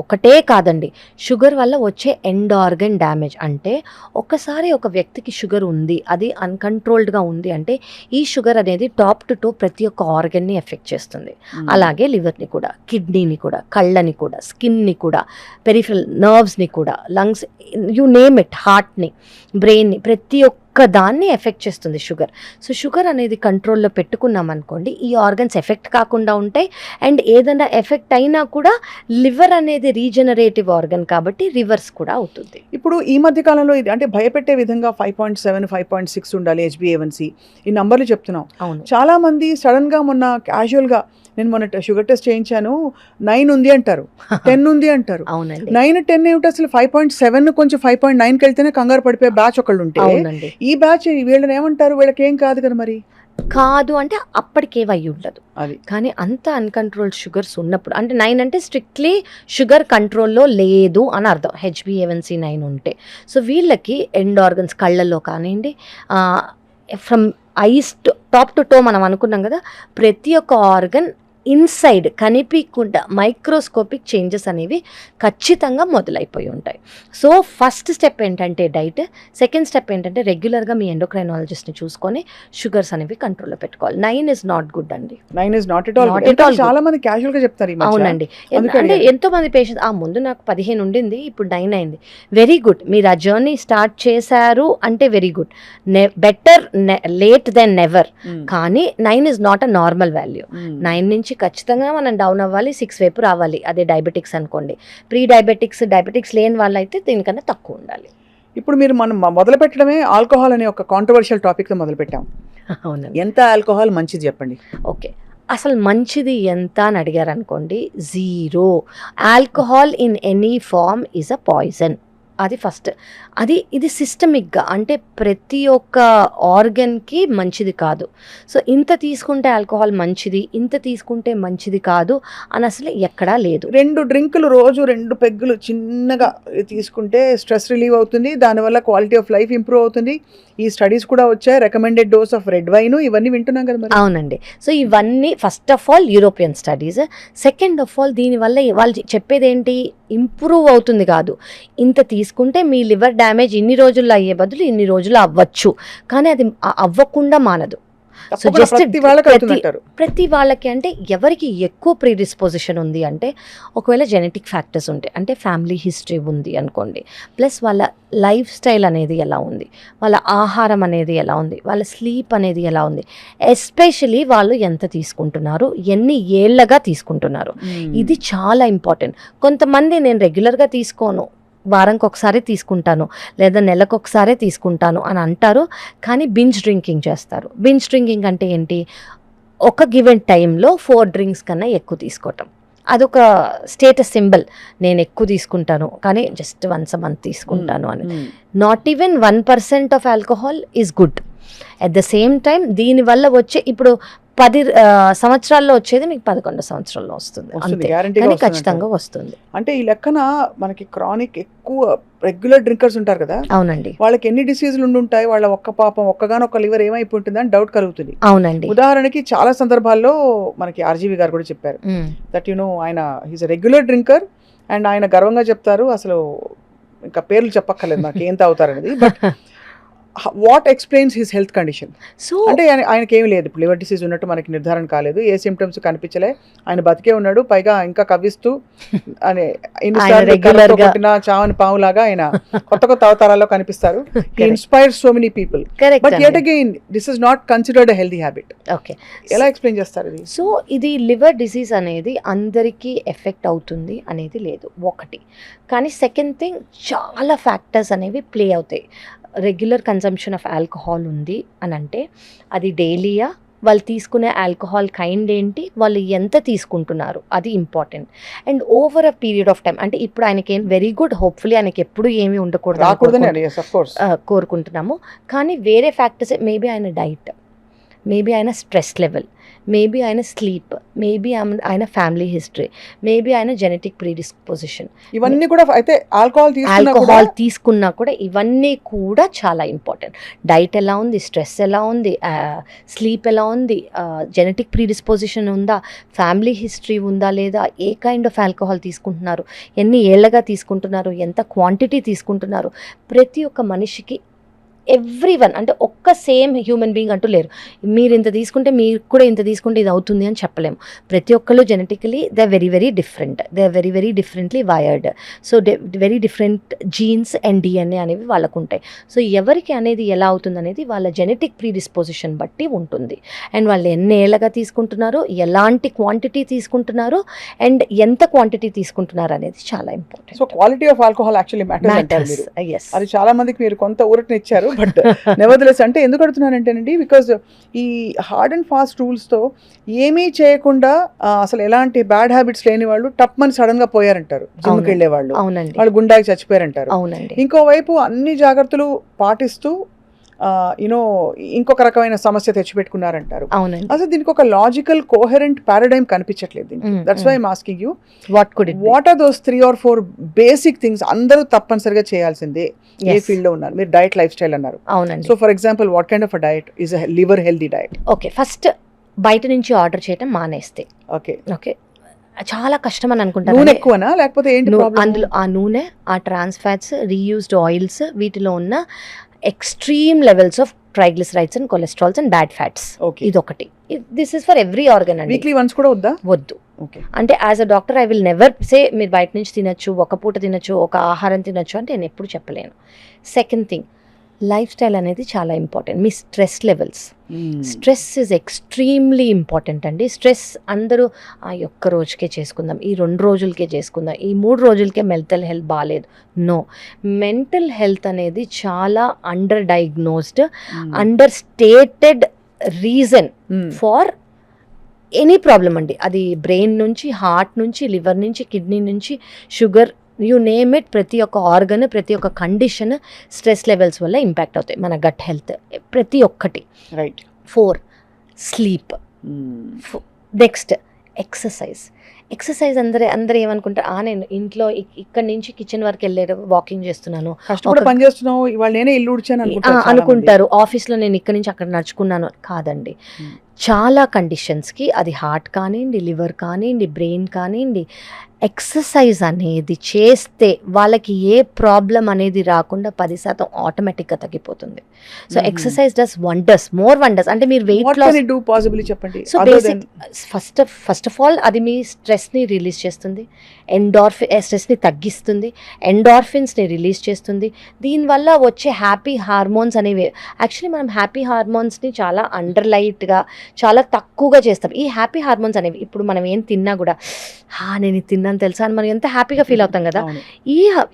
ఒకటే కాదండి, షుగర్ వల్ల వచ్చే ఎండ్ ఆర్గన్ డ్యామేజ్. అంటే ఒకసారి ఒక వ్యక్తికి షుగర్ ఉంది, అది అన్కంట్రోల్డ్గా ఉంది అంటే ఈ షుగర్ అనేది టాప్ టు టో ప్రతి ఒక్క ఆర్గన్ని ఎఫెక్ట్ చేస్తుంది. అలాగే లివర్ని కూడా, కిడ్నీని కూడా, కళ్ళని కూడా, స్కిన్ని కూడా, పెరిఫరల్ నర్వ్స్ని కూడా, లంగ్స్, యు నేమ్ ఇట్, హార్ట్ని, బ్రెయిన్ని, ప్రతి ఒక్క దాన్ని ఎఫెక్ట్ చేస్తుంది షుగర్. సో షుగర్ అనేది కంట్రోల్లో పెట్టుకున్నాం అనుకోండి, ఈ ఆర్గన్స్ ఎఫెక్ట్ కాకుండా ఉంటాయి. అండ్ ఏదైనా ఎఫెక్ట్ అయినా కూడా లివర్ అనేది రీజనరేటివ్ ఆర్గన్ కాబట్టి రివర్స్ కూడా అవుతుంది.
ఇప్పుడు ఈ మధ్య కాలంలో ఇది అంటే భయపెట్టే విధంగా 5.7, 5.6 ఉండాలి HbA1c, ఈ నంబర్లు చెప్తున్నాం.
అవును,
చాలా మంది సడన్ గా మొన్న క్యాజువల్ గా నేను మొన్న షుగర్ టెస్ట్ చేయించాను, 9 ఉంది అంటారు, 10 ఉంది అంటారు.
అవునండి.
9, 10 ఏమిటి అసలు? 5.7 కొంచెం 5.9కి వెళ్తేనే కంగారు పడిపోయే బ్యాచ్ ఒకళ్ళు ఉంటే,
అవునండి,
ఈ బ్యాచ్ వీళ్ళని ఏమంటారు? వీళ్ళకి ఏం కాదు కదా మరి?
కాదు అంటే అప్పటికేవయ్యి ఉండదు.
అది
కానీ అంత అన్కంట్రోల్డ్ షుగర్స్ ఉన్నప్పుడు, అంటే 9 అంటే స్ట్రిక్ట్లీ షుగర్ కంట్రోల్లో లేదు అని అర్థం, HbA1c 9 ఉంటే. సో వీళ్ళకి ఎండ్ ఆర్గన్స్, కళ్ళల్లో కానివ్వండి, from ice top to toe మనం అనుకున్నాం కదా, ప్రతి ఒక్క ఆర్గన్ ఇన్సైడ్ కనిపించకుండా మైక్రోస్కోపిక్ చేంజెస్ అనేవి ఖచ్చితంగా మొదలైపోయి ఉంటాయి. సో ఫస్ట్ స్టెప్ ఏంటంటే డైట్, సెకండ్ స్టెప్ ఏంటంటే రెగ్యులర్గా మీ ఎండోక్రైనాలజిస్ట్ని చూసుకొని షుగర్స్ అనేవి కంట్రోల్లో పెట్టుకోవాలి. 9 is not good అండి.
9 is not at all
Not
good.
at all
చాలా మంది క్యాజువల్ గా చెప్తారు ఈ మధ్య.
అవునండి,
అందుకని
అంటే ఎంతో మంది పేషెంట్స్ ముందు నాకు 15 ఉండింది, ఇప్పుడు 9 అయింది. వెరీ గుడ్, మీరు ఆ జర్నీ స్టార్ట్ చేశారు అంటే very good. Better late than never. కానీ 9 is not a normal value. 9 నుంచి ఖచ్చితంగా మనం డౌన్ అవ్వాలి, 6 వైపు రావాలి. అదే డయాబెటిక్స్ అనుకోండి, ప్రీ డయాబెటిక్స్ లేని వాళ్ళైతే దీనికన్నా తక్కువ ఉండాలి.
ఇప్పుడు మీరు మనం మొదలు పెట్టడమే ఆల్కహాల్ అనే ఒక కాంట్రవర్షియల్ టాపిక్ తో మొదలు పెట్టాం.
అవునండి.
ఎంత ఆల్కహాల్ మంచిది చెప్పండి?
ఓకే, అసలు మంచిది ఎంత అని అడిగారు అనుకోండి, 0. Alcohol in any form is a poison. అది ఫస్ట్. ఇది సిస్టమిక్గా, అంటే ప్రతి ఒక్క ఆర్గన్కి మంచిది కాదు. సో ఇంత తీసుకుంటే ఆల్కహాల్ మంచిది, ఇంత తీసుకుంటే మంచిది కాదు అని అసలు ఎక్కడా లేదు.
2 డ్రింకులు రోజు 2 పెగ్గులు చిన్నగా తీసుకుంటే స్ట్రెస్ రిలీవ్ అవుతుంది, దానివల్ల క్వాలిటీ ఆఫ్ లైఫ్ ఇంప్రూవ్ అవుతుంది. ఈ స్టడీస్ కూడా వచ్చాయి, recommended dose of red wine, ఇవన్నీ వింటున్నాం కదా మరి.
అవునండి. సో ఇవన్నీ first of all European studies. Second of all దీనివల్ల వాళ్ళు చెప్పేది ఏంటి, ఇంప్రూవ్ అవుతుంది కాదు, ఇంత తీసుకుంటే మీ లివర్ డ్యామేజ్ ఇన్ని రోజుల్లో అయ్యే బదులు ఇన్ని రోజులు అవ్వచ్చు, కానీ అది అవ్వకుండా మానదు. సో జస్ట్ ప్రతి వాళ్ళకి, అంటే ఎవరికి ఎక్కువ ప్రీడిస్పోజిషన్ ఉంది అంటే, ఒకవేళ జెనెటిక్ ఫ్యాక్టర్స్ ఉంటాయి, అంటే ఫ్యామిలీ హిస్టరీ ఉంది అనుకోండి, ప్లస్ వాళ్ళ లైఫ్ స్టైల్ అనేది ఎలా ఉంది, వాళ్ళ ఆహారం అనేది ఎలా ఉంది, వాళ్ళ స్లీప్ అనేది ఎలా ఉంది, ఎస్పెషలీ వాళ్ళు ఎంత తీసుకుంటున్నారు, ఎన్ని ఏళ్ళగా తీసుకుంటున్నారు, ఇది చాలా ఇంపార్టెంట్. కొంతమంది నేను రెగ్యులర్గా తీసుకోను, వారానికి ఒకసారి తీసుకుంటాను లేదా నెలకు ఒకసారి తీసుకుంటాను అని అంటారు, కానీ బింజ్ డ్రింకింగ్ చేస్తారు. బింజ్ డ్రింకింగ్ అంటే ఏంటి, ఒక గివెన్ టైంలో 4 డ్రింక్స్ కన్నా ఎక్కువ తీసుకోవటం, అదొక స్టేటస్ సింబల్. నేను ఎక్కువ తీసుకుంటాను కానీ జస్ట్ వన్స్ అ మంత్ తీసుకుంటాను అని. Not even 1% of alcohol is good. At the same time దీనివల్ల వచ్చే, ఇప్పుడు 10 సంవత్సరాల్లో వచ్చేది మీకు 11 సంవత్సరాల్లో వస్తుంది, కానీ ఖచ్చితంగా వస్తుంది.
అంటే ఈ లెక్కన మనకి క్రానిక్ ఎక్కువ రెగ్యులర్ డ్రింకర్స్ ఉంటారు కదా.
అవునండి.
వాళ్ళకి ఎన్ని డిసీజులు ఉంటాయి, వాళ్ళ ఒక్కగానొక్క లివర్ ఏమైపోతుంది అని డౌట్ కలుగుతుంది.
అవునండి.
ఉదాహరణకి చాలా సందర్భాల్లో మనకి ఆర్జీవి గారు కూడా చెప్పారు దట్ ఆయన he's a regular drinker and ఆయన గర్వంగా చెప్తారు, అసలు ఇంకా పేర్లు చెప్పక్కర్లేదు నాకు ఏం తాగుతారనేది, but what explains his health condition?
So
అంటే ఆయనకి ఏమి లేదు, లివర్ డిసీజ్ ఉన్నట్టు మనకి నిర్ధారణ కాలేదు, ఏ సిమ్టమ్స్ కనిపించలే, ఆయన బతికే ఉన్నాడు, పైగా ఇంకా కవ్విస్తూ అనే
regular గా
చావని పావులాగా ఆయన కొత్త కొత్త అవతారాల్లో కనిపిస్తారు. He inspires so many people, but yet again this is not considered a healthy habit.
Okay,
ఎలా ఎక్స్ప్లెయిన్ చేస్తారు ఇది?
సో ఇది లివర్ డిసీజ్ అనేది అందరికీ ఎఫెక్ట్ అవుతుంది అనేది లేదు ఒకటి, కానీ సెకండ్ థింగ్ చాలా ఫ్యాక్టర్స్ అనేవి ప్లే అవుతాయి. రెగ్యులర్ కన్సంప్షన్ ఆఫ్ ఆల్కహాల్ ఉంది అని అంటే అది డైలీయా, వాళ్ళు తీసుకునే ఆల్కహాల్ కైండ్ ఏంటి, వాళ్ళు ఎంత తీసుకుంటున్నారు, అది important. And over a period of time, అంటే ఇప్పుడు ఆయనకి వెరీ గుడ్, హోప్ఫుల్లీ ఆయనకి ఎప్పుడు ఏమీ ఉండకూడదు కోరుకుంటున్నాము. కానీ వేరే ఫ్యాక్టర్స్, మేబీ ఆయన డైట్, మేబీ ఆయన స్ట్రెస్ లెవెల్, మేబీ ఆయన స్లీప్, మేబీ ఆయన ఫ్యామిలీ హిస్టరీ, మేబీ ఆయన జెనెటిక్ ప్రీడిస్పోజిషన్,
ఇవన్నీ కూడా అయితే
ఆల్కహాల్ తీసుకున్నా కూడా ఇవన్నీ కూడా చాలా ఇంపార్టెంట్. డైట్ ఎలా ఉంది, స్ట్రెస్ ఎలా ఉంది, స్లీప్ ఎలా ఉంది, జెనెటిక్ ప్రీడిస్పోజిషన్ ఉందా, ఫ్యామిలీ హిస్టరీ ఉందా లేదా, ఏ కైండ్ ఆఫ్ ఆల్కహాల్ తీసుకుంటున్నారు, ఎన్ని ఏళ్ళగా తీసుకుంటున్నారు, ఎంత క్వాంటిటీ తీసుకుంటున్నారు, ప్రతి ఒక్క మనిషికి ఎవ్రీవన్, అంటే ఒక్క సేమ్ హ్యూమన్ బీయింగ్ అంటూ లేరు. మీరు ఇంత తీసుకుంటే మీరు కూడా ఇంత తీసుకుంటే ఇది అవుతుంది అని చెప్పలేము. ప్రతి ఒక్కళ్ళు genetically they are very very different, they are very very differently wired. So very different genes and DNA అనేవి వాళ్ళకు ఉంటాయి. సో ఎవరికి అనేది ఎలా అవుతుంది అనేది వాళ్ళ జెనెటిక్ ప్రీడిస్పోజిషన్ బట్టి ఉంటుంది. అండ్ వాళ్ళు ఎన్ని ఏళ్ళగా తీసుకుంటున్నారు, ఎలాంటి క్వాంటిటీ తీసుకుంటున్నారు, అండ్ ఎంత క్వాంటిటీ తీసుకుంటున్నారు అనేది చాలా important.
So quality of alcohol actually matters అంటారు మీరు.
Yes.
అది చాలా మందికి మీరు కొంత ఊరటనిచ్చారు, బట్ నెవర్దలెస్ అంటే ఎందుకు అడుగుతున్నానంటేనండి, బికాజ్ ఈ హార్డ్ అండ్ ఫాస్ట్ రూల్స్తో ఏమీ చేయకుండా అసలు ఎలాంటి బ్యాడ్ హ్యాబిట్స్ లేని వాళ్ళు టప్ మని సడన్ గా పోయారంటారు, జిమ్కి వెళ్ళే వాళ్ళు,
అవునండి,
వాళ్ళు గుండాకి చచ్చిపోయారంటారు.
అవునండి.
ఇంకోవైపు అన్ని జాగ్రత్తలు పాటిస్తూ యూనో ఇంకొక రకమైన సమస్య తెచ్చిపెట్టుకున్నారంటారు.
అవునండి.
అసలు దీనికి ఒక లాజికల్ కోహెరెంట్ పారాడైమ్ కనిపించట్లేదు. That's why I'm asking you, what are those 3 or 4 basic things అందరూ తప్పనిసరిగా చేయాల్సిందే ఏ ఫీల్డ్ లో ఉన్నారు? మీరు డైట్, లైఫ్ స్టైల్ అన్నారు.
అవునండి.
So for example what kind of a diet is a liver healthy diet?
Okay, first బయట నుంచి ఆర్డర్ చేయడం మానేస్తే.
ఓకే
ఓకే, చాలా కష్టం అని అనుకుంటారు.
నూనె ఎక్కువనా లేకపోతే ఏంటి
అందులో ఆ నూనె, ఆ ట్రాన్స్ ఫ్యాట్స్, రీయూజ్డ్ ఆయిల్స్, వీటిలో ఉన్న extreme levels of triglycerides and cholesterols and bad fats, ఇదొకటి. This is for every organ అండి.
వీక్లీ వన్స్ కూడా వద్దా?
వద్దు. అంటే as a doctor I will never say మీరు బయట నుంచి తినచ్చు, ఒక పూట తినచ్చు, ఒక ఆహారం తినచ్చు అంటే నేను ఎప్పుడు చెప్పలేను. సెకండ్ థింగ్, లైఫ్ స్టైల్ అనేది చాలా important. Me stress levels, stress is extremely important అండి. స్ట్రెస్ అందరూ ఈ ఒక్క రోజుకే చేసుకుందాం, ఈ 2 రోజులకే చేసుకుందాం, ఈ 3 రోజులకే మెంటల్ హెల్త్ బాగాలేదు. నో, మెంటల్ హెల్త్ అనేది చాలా under diagnosed, under stated reason far any problem అండి. అది బ్రెయిన్ నుంచి, హార్ట్ నుంచి, లివర్ నుంచి, కిడ్నీ నుంచి, షుగర్, యూ నేమ్ ఇట్, ప్రతి ఒక్క ఆర్గన్, ప్రతి ఒక్క కండిషన్ స్ట్రెస్ లెవెల్స్ వల్ల ఇంపాక్ట్ అవుతాయి. మన గట్ హెల్త్ ప్రతి ఒక్కటి.
రైట్.
4 స్లీప్. Next exercise. అందరూ ఏమనుకుంటారు, నేను ఇంట్లో ఇక్కడి నుంచి కిచెన్ వరకు వెళ్ళారు, వాకింగ్ చేస్తున్నాను,
పని చేస్తున్నావు, ఇవాళ నేనే ఇల్లు ఉడిచాను
అనుకుంటారు. ఆఫీస్లో నేను ఇక్కడి నుంచి అక్కడ నడుచుకున్నాను. కాదండి, చాలా కండిషన్స్కి, అది హార్ట్ కానివ్వండి, లివర్ కానివ్వండి, బ్రెయిన్ కానివ్వండి, ఎక్సర్సైజ్ అనేది చేస్తే వాళ్ళకి ఏ ప్రాబ్లం అనేది రాకుండా 10% ఆటోమేటిక్గా తగ్గిపోతుంది. So exercise does wonders, more wonders. అంటే మీరు వెయిట్ లాస్
చెప్పండి.
So basic first of all అది మీ స్ట్రెస్ని రిలీజ్ చేస్తుంది, స్ట్రెస్ని తగ్గిస్తుంది, ఎండార్ఫిన్స్ని రిలీజ్ చేస్తుంది. దీనివల్ల వచ్చే హ్యాపీ హార్మోన్స్ అనేవి, యాక్చువల్లీ మనం హ్యాపీ హార్మోన్స్ని చాలా అండర్లైట్గా, చాలా తక్కువగా చేస్తాం. ఈ హ్యాపీ హార్మోన్స్ అనేవి ఇప్పుడు మనం ఏం తిన్నా కూడా నేను ఇది తిన్నాను తెలుసా అని మనం ఎంత హ్యాపీగా ఫీల్ అవుతాం కదా.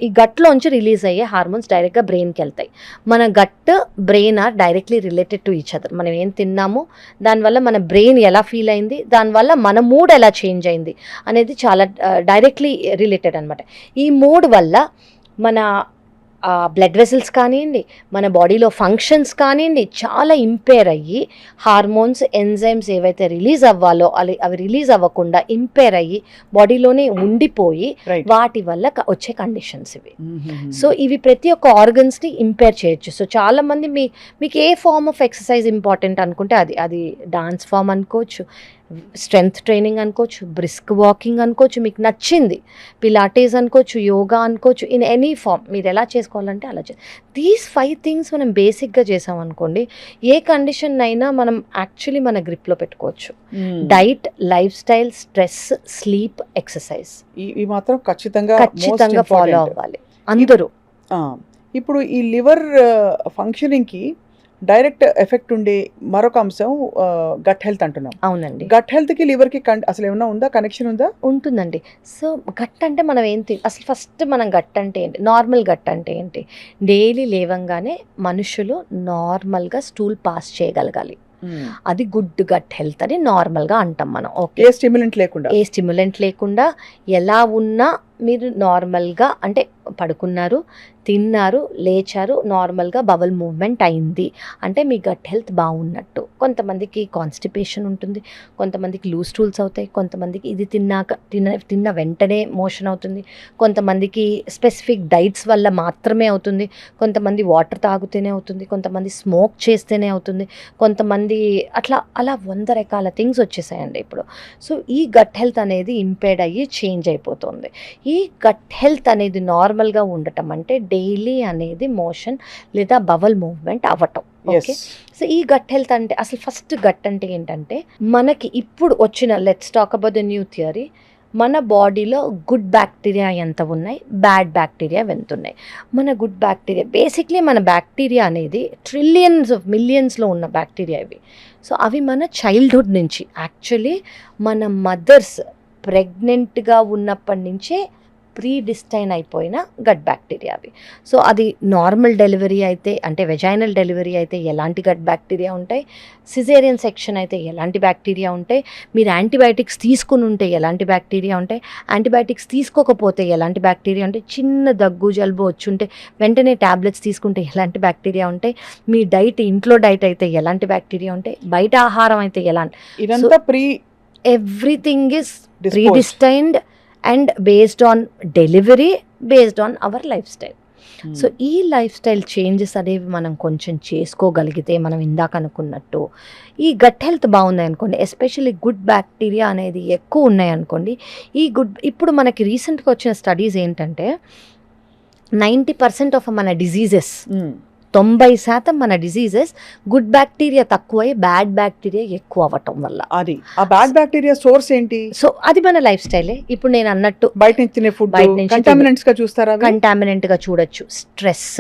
ఈ గట్లోంచి రిలీజ్ అయ్యే హార్మోన్స్ డైరెక్ట్గా బ్రెయిన్కి వెళ్తాయి. మన gut, brain are directly related to each other. మనం ఏం తిన్నాము, దానివల్ల మన బ్రెయిన్ ఎలా ఫీల్ అయింది, దానివల్ల మన మూడ్ ఎలా చేంజ్ అయింది అనేది చాలా డైరెక్ట్లీ రిలేటెడ్ అనమాట. ఈ మూడ్ వల్ల మన బ్లడ్ వెసల్స్ కానివ్వండి, మన బాడీలో ఫంక్షన్స్ కానివ్వండి, చాలా ఇంపేర్ అయ్యి హార్మోన్స్, ఎంజైమ్స్ ఏవైతే రిలీజ్ అవ్వాలో అవి రిలీజ్ అవ్వకుండా ఇంపేర్ అయ్యి బాడీలోనే ఉండిపోయి వాటి వల్ల వచ్చే కండిషన్స్ ఇవి. సో ఇవి ప్రతి ఒక్క ఆర్గన్స్ని ఇంపేర్ చేయొచ్చు. సో చాలామంది మీకు ఏ ఫార్మ్ ఆఫ్ ఎక్సర్సైజ్ ఇంపార్టెంట్ అనుకుంటే అది డాన్స్ ఫామ్ అనుకోవచ్చు, స్ట్రెంగ్త్ ట్రైనింగ్ అనుకోవచ్చు, బ్రిస్క్ వాకింగ్ అనుకోవచ్చు, మీకు నచ్చింది పిలాటేస్ అనుకోవచ్చు, యోగా అనుకోవచ్చు, ఇన్ ఎనీ ఫామ్ మీరు ఎలా చేసుకోవాలంటే అలా దీస్ 5 థింగ్స్ మనం బేసిక్గా చేసామనుకోండి, ఏ కండిషన్ అయినా మనం యాక్చువల్లీ మన గ్రిప్లో పెట్టుకోవచ్చు. Diet, life style, stress, sleep, exercise
ఇవి మాత్రం ఖచ్చితంగా
ఫాలో అవ్వాలి అందరూ.
ఇప్పుడు ఈ లివర్ ఫంక్షనింగ్కి డైరెక్ట్ ఎఫెక్ట్ ఉండే మరొక అంశం గట్ హెల్త్ అంటున్నాం.
అవునండి.
గట్ హెల్త్కి లివర్కి అసలు ఏమన్నా ఉందా, కనెక్షన్ ఉందా?
ఉంటుందండి. సో గట్ అంటే మనం అసలు ఫస్ట్ మనం గట్ అంటే ఏంటి, నార్మల్ గట్ అంటే ఏంటి, డైలీ లేవంగానే మనుషులు నార్మల్గా స్టూల్ పాస్ చేయగలగాలి. అది గుడ్ గట్ హెల్త్ అని నార్మల్గా అంటాం మనం. ఓకే,
ఏ స్టిమ్యులెంట్
లేకుండా ఎలా ఉన్నా మీరు నార్మల్గా అంటే పడుకున్నారు, తిన్నారు, లేచారు, నార్మల్గా బవల్ మూవ్మెంట్ అయింది అంటే మీ గట్ హెల్త్ బాగున్నట్టు. కొంతమందికి కాన్స్టిపేషన్ ఉంటుంది, కొంతమందికి లూజ్ స్టూల్స్ అవుతాయి, కొంతమందికి ఇది తిన్న వెంటనే మోషన్ అవుతుంది, కొంతమందికి స్పెసిఫిక్ డైట్స్ వల్ల మాత్రమే అవుతుంది, కొంతమంది వాటర్ తాగితేనే అవుతుంది, కొంతమంది స్మోక్ చేస్తేనే అవుతుంది, కొంతమంది అలా 100 రకాల థింగ్స్ వచ్చేసాయండి ఇప్పుడు. సో ఈ గట్ హెల్త్ అనేది ఇంపేర్డ్ అయ్యి చేంజ్ అయిపోతుంది. ఈ గట్ హెల్త్ అనేది నార్మల్గా ఉండటం అంటే డైలీ అనేది మోషన్ లేదా బవల్ మూవ్మెంట్ అవ్వటం. ఓకే, సో ఈ గట్ హెల్త్ అంటే అసలు ఫస్ట్ గట్ అంటే ఏంటంటే మనకి ఇప్పుడు వచ్చిన let's talk about the new theory. మన బాడీలో గుడ్ బ్యాక్టీరియా ఎంత ఉన్నాయి, బ్యాడ్ బ్యాక్టీరియా ఎంత ఉన్నాయి. మన గుడ్ బ్యాక్టీరియా బేసిక్లీ మన బ్యాక్టీరియా అనేది ట్రిలియన్స్ ఆఫ్ మిలియన్స్లో ఉన్న బ్యాక్టీరియా ఇవి. సో అవి మన చైల్డ్హుడ్ నుంచి యాక్చువల్లీ మన మదర్స్ ప్రెగ్నెంట్గా ఉన్నప్పటి నుంచే ప్రీడిస్టైన్ అయిపోయిన గట్ బ్యాక్టీరియా అవి. సో అది నార్మల్ డెలివరీ అయితే అంటే వెజైనల్ డెలివరీ అయితే ఎలాంటి గట్ బ్యాక్టీరియా ఉంటాయి, సిజేరియన్ సెక్షన్ అయితే ఎలాంటి బ్యాక్టీరియా ఉంటాయి, మీరు యాంటీబయాటిక్స్ తీసుకుని ఉంటే ఎలాంటి బ్యాక్టీరియా ఉంటాయి, యాంటీబయాటిక్స్ తీసుకోకపోతే ఎలాంటి బ్యాక్టీరియా ఉంటాయి, చిన్న దగ్గు జలుబు వచ్చుంటే వెంటనే ట్యాబ్లెట్స్ తీసుకుంటే ఎలాంటి బ్యాక్టీరియా ఉంటాయి, మీ డైట్ ఇంట్లో డైట్ అయితే ఎలాంటి బ్యాక్టీరియా ఉంటాయి, బయట ఆహారం అయితే everything is predestined and based on delivery, based on our life style. So ఈ లైఫ్ స్టైల్ చేంజెస్ అనేవి మనం కొంచెం చేసుకోగలిగితే, మనం ఇందాక అనుకున్నట్టు ఈ గట్ హెల్త్ బాగుంది అనుకోండి, ఎస్పెషల్లీ గుడ్ బ్యాక్టీరియా అనేది ఎక్కువ ఉన్నాయి అనుకోండి, ఇప్పుడు మనకి రీసెంట్గా వచ్చిన స్టడీస్ ఏంటంటే 90% ఆఫ్ మన డిజీజెస్ 90% మన డిజీజెస్ గుడ్ బ్యాక్టీరియా తక్కువై బ్యాడ్ బ్యాక్టీరియా ఎక్కువ అవ్వటం వల్ల.
అది ఆ బ్యాడ్ బ్యాక్టీరియా సోర్స్ ఏంటి?
సో అది మన లైఫ్ స్టైలే. ఇప్పుడు నేను అన్నట్టు
బయట నుంచి తినే ఫుడ్ కంటామినెంట్స్ గా చూస్తారా?
కంటామినెంట్ గా చూడొచ్చు. స్ట్రెస్,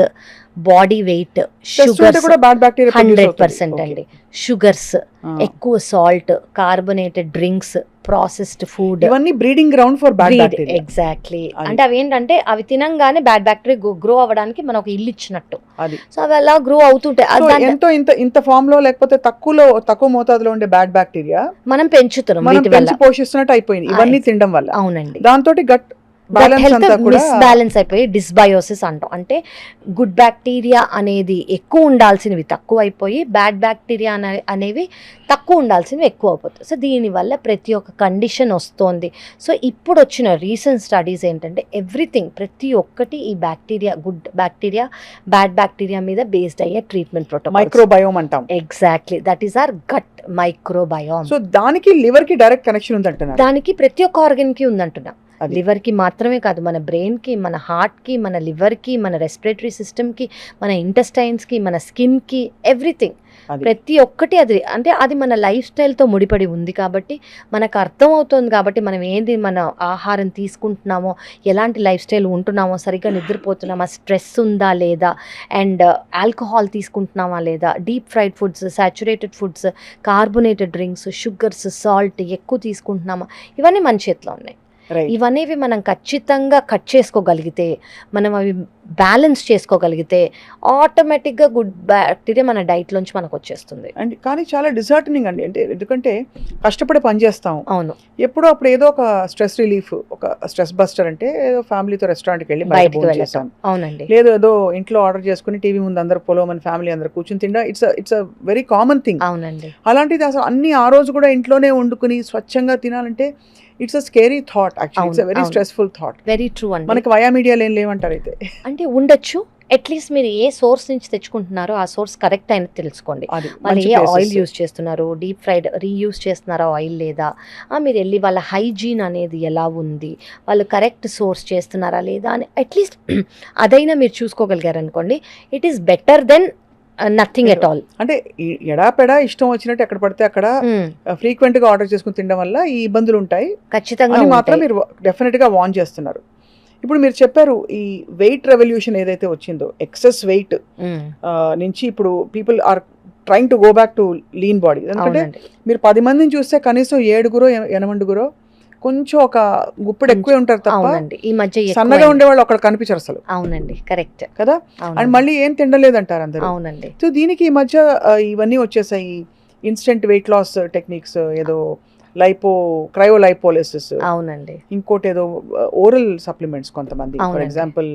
బాడీ వెయిట్,
షుగర్స్ 100%
అండి. షుగర్స్, ఎక్కువ salt, carbonated drinks, processed food,
ఇవన్నీ breeding ground for bad bacteria.
Exactly. అంటే అవి ఏంటంటే అవి తినంగానే బ్యాడ్ బ్యాక్టీరియా గ్రో అవ్వడానికి మనం ఒక ఇల్లు ఇచ్చినట్టు. సో అవి అలా గ్రో అవుతుంటాయి.
ఇంత ఫామ్ లో లేకపోతే తక్కువ మోతాదులో ఉండే బ్యాడ్ బ్యాక్టీరియా మనం పెంచి పోషిస్తున్నట్టు అయిపోయింది ఇవన్నీ తినడం వల్ల.
అవునండి.
దాంతో గట్
మిస్బ్యాలెన్స్ అయిపోయి డిస్బయోసిస్ అంటాం. అంటే గుడ్ బ్యాక్టీరియా అనేది ఎక్కువ ఉండాల్సినవి తక్కువ అయిపోయి బ్యాడ్ బ్యాక్టీరియా అనేవి తక్కువ ఉండాల్సినవి ఎక్కువ అయిపోతాయి. సో దీనివల్ల ప్రతి ఒక్క కండిషన్ వస్తోంది. సో ఇప్పుడు వచ్చిన రీసెంట్ స్టడీస్ ఏంటంటే ప్రతి ఒక్కటి ఈ bacteria, good bacteria, bad bacteria మీద బేస్డ్ అయ్యే ట్రీట్మెంట్ ప్రోటోకాల్,
మైక్రోబయోమ్ అంటాం.
Exactly, that is our gut microbiome.
So దానికి లివర్ కి డైరెక్ట్ కనెక్షన్ ఉందంటున్నారు.
దానికి ప్రతి ఒక్క ఆర్గన్ కి ఉందంటున్నా. లివర్కి మాత్రమే కాదు, మన బ్రెయిన్కి, మన హార్ట్కి, మన లివర్కి, మన రెస్పిరేటరీ సిస్టమ్కి, మన ఇంటెస్టైన్స్కి, మన స్కిన్కి, ఎవ్రీథింగ్ ప్రతి ఒక్కటి అది మన లైఫ్ స్టైల్తో ముడిపడి ఉంది కాబట్టి మనకు అర్థం అవుతుంది. కాబట్టి మనం ఏంటి మన ఆహారం తీసుకుంటున్నామో, ఎలాంటి లైఫ్ స్టైల్ ఉంటున్నామో, సరిగ్గా నిద్రపోతున్నామా, స్ట్రెస్ ఉందా లేదా, అండ్ ఆల్కహాల్ తీసుకుంటున్నామా లేదా, deep fried foods, saturated foods, carbonated drinks, sugars, salt ఎక్కువ తీసుకుంటున్నామా, ఇవన్నీ మన చేతిలో ఉన్నాయి. ఇవనేవి మనం ఖచ్చితంగా కట్ చేసుకోగలిగితే, మనం అవి బ్యాలెన్స్ చేసుకోగలిగితే ఆటోమేటిక్గా గుడ్ బ్యాక్టీరియా మన డైట్లోంచి మనకు వచ్చేస్తుంది.
అండ్ కానీ చాలా డిసర్టనింగ్ అండి. అంటే ఎందుకంటే కష్టపడి పనిచేస్తాం.
అవును.
ఎప్పుడో అప్పుడు ఏదో ఒక స్ట్రెస్ రిలీఫ్, ఒక స్ట్రెస్ బస్టర్ అంటే ఏదో ఫ్యామిలీతో రెస్టారెంట్కి వెళ్ళి బయటకు వెళ్ళాం.
అవునండి.
లేదు ఏదో ఇంట్లో ఆర్డర్ చేసుకుని టీవీ ముందు అందరు పొలవమని ఫ్యామిలీ అందరు కూర్చుని తిండా it's a very common thing.
అవునండి.
అలాంటిది అసలు అన్ని ఆ రోజు కూడా ఇంట్లోనే వండుకుని స్వచ్ఛంగా తినాలంటే it's a scary thought. Actually it's a very stressful thought.
Very true అండి.
మనకి వయా మీడియాలో ఏం లేవంటారు అయితే?
అంటే ఉండొచ్చు, అట్లీస్ట్ మీరు ఏ సోర్స్ నుంచి తెచ్చుకుంటున్నారో ఆ సోర్స్ కరెక్ట్ అయినది తెలుసుకోండి.
అది
వాళ్ళు
మంచి
ఏ
places.
ఆయిల్ యూస్ చేస్తున్నారు, డీప్ ఫ్రైడ్ రీయూస్ చేస్తున్నారా ఆయిల్ లేదా, మీరు వెళ్ళి వాళ్ళ హైజీన్ అనేది ఎలా ఉంది, వాళ్ళు కరెక్ట్ సోర్స్ చేస్తున్నారా లేదా అని అట్లీస్ట్ అదైనా మీరు చూసుకోగలిగారు అనుకోండి, it is better than nothing at all.
అంటే ఎడాపెడా ఇష్టం వచ్చినట్టు ఎక్కడ పడితే అక్కడ ఫ్రీక్వెంట్ గా ఆర్డర్ చేసుకుని తినడం వల్ల ఈ ఇబ్బందులు ఉంటాయి
ఖచ్చితంగా
అని మాత్రం
ఉంటాయి.
మీరు డెఫినెట్ గా వార్న్ చేస్తున్నారు. ఇప్పుడు మీరు చెప్పారు ఈ వెయిట్ రెవల్యూషన్ ఏదైతే వచ్చిందో, ఎక్సెస్ వెయిట్
మ్మ్.
నుంచి ఇప్పుడు people are trying to go back to lean body. ఎందుకంటే
అవునండి.
మీరు 10 మందిని చూస్తే కనీసం 7-8 కొంచెం ఒక గుప్పుడు ఎక్కువే ఉంటారు తప్ప
అవునండి, ఈ మధ్య
సన్నగా
ఎక్కువైంది.
ఉండేవాళ్ళు అక్కడ కనిపించరు అసలు
అవునండి, కరెక్ట్.
కదా. అండ్
అవునండి.
మళ్ళీ ఏం తినలేదంటారు అందరూ.
అవునండి.
సో దీనికి ఈ మధ్య ఇవన్నీ వచ్చేసాయి, ఇన్స్టెంట్ వెయిట్ లాస్ టెక్నిక్స్, ఏదో క్రయోలైపోలిసిస్,
అవునండి.
ఇంకోటి ఏదో ఓరల్ సప్లిమెంట్స్ కొంతమంది, ఫర్
అవునండి.
ఎగ్జాంపుల్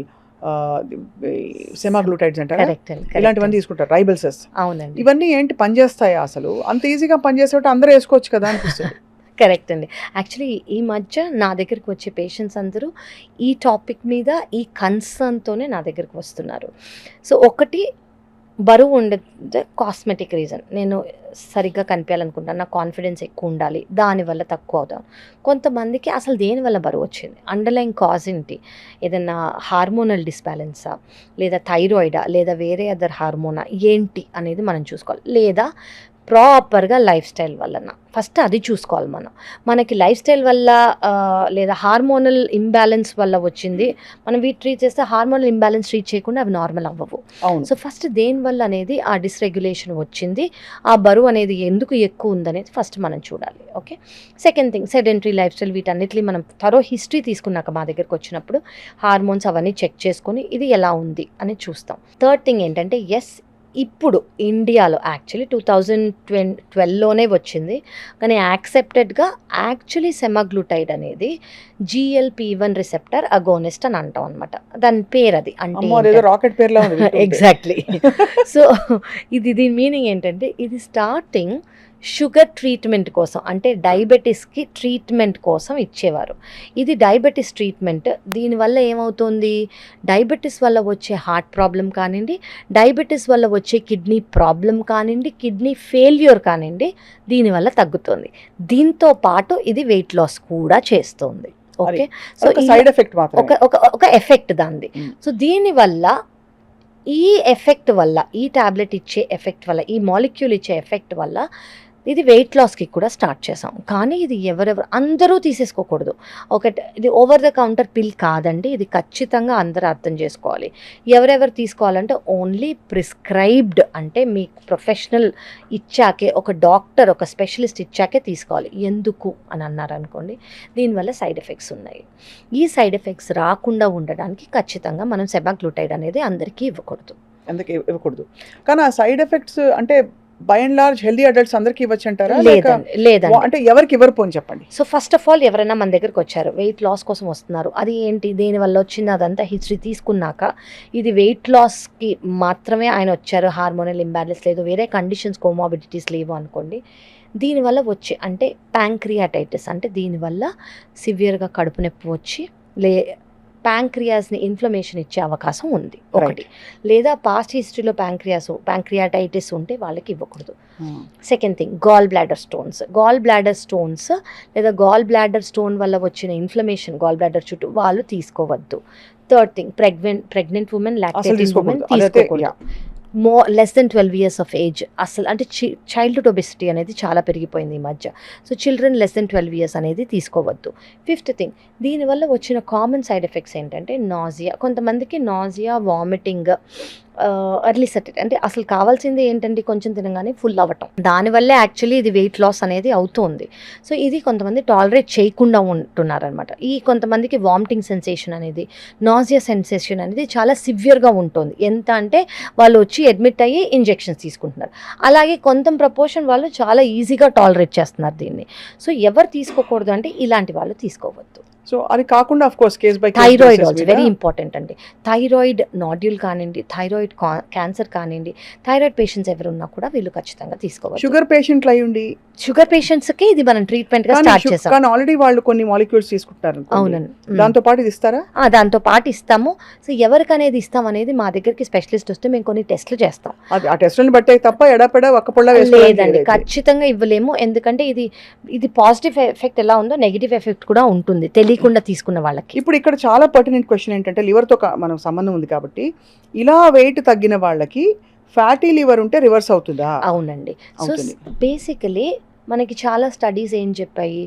సెమాగ్లూటైడ్స్ అంటారా,
కరెక్ట్ అండి,
ఇలాంటివన్నీ తీసుకుంటారు, రైబల్సెస్.
అవునండి,
ఇవన్నీ ఏంటి పనిచేస్తాయా అసలు? అంత ఈజీగా పనిచేసేవాటి అందరూ వేసుకోవచ్చు కదా అనిపిస్తుంది.
కరెక్ట్ అండి. యాక్చువల్లీ ఈ మధ్య నా దగ్గరికి వచ్చే పేషెంట్స్ అందరూ ఈ టాపిక్ మీద ఈ కన్సర్న్తోనే నా దగ్గరికి వస్తున్నారు. సో ఒకటి బరువు ఉండేది కాస్మెటిక్ రీజన్, నేను సరిగ్గా కనిపించాలనుకుంటాను, నాకు కాన్ఫిడెన్స్ ఎక్కువ ఉండాలి, దానివల్ల తక్కువ అవుతాను. కొంతమందికి అసలు దేనివల్ల బరువు వచ్చింది, అండర్లైన్ కాజ్ ఏంటి, ఏదైనా హార్మోనల్ డిస్బ్యాలెన్సా, లేదా థైరాయిడా, లేదా వేరే అదర్ హార్మోనా ఏంటి అనేది మనం చూసుకోవాలి. లేదా ప్రాపర్గా లైఫ్ స్టైల్ వలన, ఫస్ట్ అది చూసుకోవాలి మనం. మనకి లైఫ్ స్టైల్ వల్ల లేదా హార్మోనల్ ఇంబ్యాలెన్స్ వల్ల వచ్చింది, మనం వీటి ట్రీట్ చేస్తే హార్మోనల్ ఇంబ్యాలెన్స్ ట్రీట్ చేయకుండా అవి నార్మల్ అవ్వవు.
అవును.
సో ఫస్ట్ దేనివల్ల అనేది ఆ డిస్రెగ్యులేషన్ వచ్చింది, ఆ బరువు అనేది ఎందుకు ఎక్కువ ఉందనేది ఫస్ట్ మనం చూడాలి. Okay. Second thing, sedentary life style, వీటన్నిటిని మనం థరో హిస్టరీ తీసుకున్నాక మా దగ్గరకు వచ్చినప్పుడు హార్మోన్స్ అవన్నీ చెక్ చేసుకొని ఇది ఎలా ఉంది అని చూస్తాం. థర్డ్ థింగ్ ఏంటంటే, ఎస్ ఇప్పుడు ఇండియాలో యాక్చువల్లీ 2012లోనే వచ్చింది, కానీ యాక్సెప్టెడ్గా యాక్చువల్లీ సెమాగ్లూటైడ్ అనేది GLP-1 రిసెప్టర్ అగోనిస్ట్ అని అంటాం అనమాట. దాని పేరు అది అంటే
రాకెట్ పేర్లా ఉంది.
ఎగ్జాక్ట్లీ. సో దీని మీనింగ్ ఏంటంటే, ఇది స్టార్టింగ్ షుగర్ ట్రీట్మెంట్ కోసం, అంటే డయాబెటీస్కి ట్రీట్మెంట్ కోసం ఇచ్చేవారు. ఇది డయాబెటీస్ ట్రీట్మెంట్. దీనివల్ల ఏమవుతుంది, డయాబెటీస్ వల్ల వచ్చే హార్ట్ ప్రాబ్లం కానివ్వండి, డయాబెటీస్ వల్ల వచ్చే కిడ్నీ ప్రాబ్లం కానివ్వండి, కిడ్నీ ఫెయిల్యూర్ కానివ్వండి, దీనివల్ల తగ్గుతుంది. దీంతో పాటు ఇది వెయిట్ లాస్ కూడా చేస్తుంది. ఓకే. సో
సైడ్ ఎఫెక్ట్ మాత్రం,
ఒక ఎఫెక్ట్ దాన్ని. సో దీనివల్ల ఈ ఎఫెక్ట్ వల్ల, ఈ టాబ్లెట్ ఇచ్చే ఎఫెక్ట్ వల్ల, ఈ మాలిక్యూల్ ఇచ్చే ఎఫెక్ట్ వల్ల ఇది వెయిట్ లాస్కి కూడా స్టార్ట్ చేసాం. కానీ ఇది ఎవరెవరు అందరూ తీసేసుకోకూడదు. ఇది ఓవర్ ద కౌంటర్ పిల్ కాదండి, ఇది ఖచ్చితంగా అందరూ అర్థం చేసుకోవాలి. ఎవరెవరు తీసుకోవాలంటే ఓన్లీ ప్రిస్క్రైబ్డ్, అంటే మీ ప్రొఫెషనల్ ఇచ్చాకే, ఒక డాక్టర్ ఒక స్పెషలిస్ట్ ఇచ్చాకే తీసుకోవాలి. ఎందుకు అని అన్నారనుకోండి, దీనివల్ల సైడ్ ఎఫెక్ట్స్ ఉన్నాయి. ఈ సైడ్ ఎఫెక్ట్స్ రాకుండా ఉండడానికి ఖచ్చితంగా మనం సెమాగ్లూటైడ్ అనేది అందరికీ ఇవ్వకూడదు.
అందుకే ఇవ్వకూడదు. కానీ ఆ సైడ్ ఎఫెక్ట్స్ అంటే by and large healthy adults అందరికి ఇవ్వచ్చు అంటారా?
లేదండి,
అంటే ఎవరికి ఇవ్వరు చెప్పండి.
సో ఫస్ట్ ఆఫ్ ఆల్ ఎవరైనా మన దగ్గరకు వచ్చారు, వెయిట్ లాస్ కోసం వస్తున్నారు, అది ఏంటి, దేనివల్ల వచ్చింది, అదంతా హిస్టరీ తీసుకున్నాక, ఇది వెయిట్ లాస్కి మాత్రమే ఆయన వచ్చారు, హార్మోనల్ ఇంబ్యాలెన్స్ లేదు, వేరే కండిషన్స్ కోమార్బిడిటీస్ లేవు అనుకోండి, దీనివల్ల వచ్చి అంటే ప్యాంక్రియాటైటిస్, అంటే దీనివల్ల సివియర్గా కడుపు నొప్పి వచ్చి ప్యాంక్రియాస్ని ఇన్ఫ్లమేషన్ ఇచ్చే అవకాశం ఉంది ఒకటి. లేదా పాస్ట్ హిస్టరీలో ప్యాంక్రియాటైటిస్ ఉంటే వాళ్ళకి ఇవ్వకూడదు. Second thing, gall bladder stones లేదా గాల్ బ్లాడర్ స్టోన్ వల్ల వచ్చిన ఇన్ఫ్లమేషన్ గాల్ బ్లాడర్ చుట్టూ వాళ్ళు తీసుకోవద్దు. Third thing, pregnant women, lactating women తీసుకోకూడదు. Less than 12 years of age. అసలు అంటే చైల్డ్హుడ్ ఒబెసిటీ అనేది చాలా పెరిగిపోయింది ఈ మధ్య. So children less than 12 years అనేది తీసుకోవద్దు. ఫిఫ్త్ థింగ్, దీనివల్ల వచ్చిన కామన్ సైడ్ ఎఫెక్ట్స్ ఏంటంటే నాజియా, కొంతమందికి నాజియా, వామిటింగ్, ఎర్లీ సెటెట్, అంటే అసలు కావాల్సింది ఏంటంటే కొంచెం తినగానే ఫుల్ అవ్వటం, దానివల్లే యాక్చువల్లీ ఇది వెయిట్ లాస్ అనేది అవుతుంది. సో ఇది కొంతమంది టాలరేట్ చేయకుండా ఉంటున్నారనమాట. ఈ కొంతమందికి వామిటింగ్ సెన్సేషన్ అనేది, నాజియా సెన్సేషన్ అనేది చాలా సివియర్గా ఉంటుంది. ఎంత అంటే వాళ్ళు వచ్చి అడ్మిట్ అయ్యి ఇంజెక్షన్స్ తీసుకుంటున్నారు. అలాగే కొంత ప్రపోర్షన్ వాళ్ళు చాలా ఈజీగా టాలరేట్ చేస్తున్నారు దీన్ని. సో ఎవరు తీసుకోకూడదు అంటే ఇలాంటి వాళ్ళు తీసుకోవద్దు.
సో అది కాకుండా of course case by
thyroid also very important అండి. థైరాయిడ్ నాడ్యూల్ కానివ్వండి, థైరాయిడ్ క్యాన్సర్ కానివ్వండి, థైరాయిడ్ పేషెంట్స్ ఎవరు ఉన్నా కూడా వీళ్ళు ఖచ్చితంగా తీసుకోవాలి.
షుగర్ పేషెంట్లు అయి ఉండి
షుగర్ పేషెంట్స్కి ఇది మనం ట్రీట్మెంట్ గా స్టార్ట్ చేసాం.
కానీ ఆల్రెడీ వాళ్ళు కొన్ని మాలిక్యూల్స్ తీసుకుంటారు.
అవునండి.
దాంతో పాటు ఇది ఇస్తారా?
దాంతో పాటు ఇస్తాము. సో ఎవరికి అనేది ఇస్తాం అనేది మా దగ్గరికి స్పెషలిస్ట్ వస్తే మేము కొన్ని టెస్ట్లు చేస్తాం.
ఆ టెస్ట్లను బట్టే తప్ప ఎడపెడ ఒక్కపొళ్ళ
లేదండి, ఖచ్చితంగా ఇవ్వలేము. ఎందుకంటే ఇది పాజిటివ్ ఎఫెక్ట్ ఎలా ఉందో నెగిటివ్ ఎఫెక్ట్ కూడా ఉంటుంది తెలియకుండా తీసుకున్న వాళ్ళకి.
ఇప్పుడు ఇక్కడ చాలా పర్టినెంట్ క్వశ్చన్ ఏంటంటే లివర్తో మనం సంబంధం ఉంది కాబట్టి ఇలా వెయిట్ తగ్గిన వాళ్ళకి ఫ్యాటీ లివర్ ఉంటే రివర్స్ అవుతుందా?
అవునండి. సో బేసికలీ మనకి చాలా స్టడీస్ ఏం చెప్పాయి,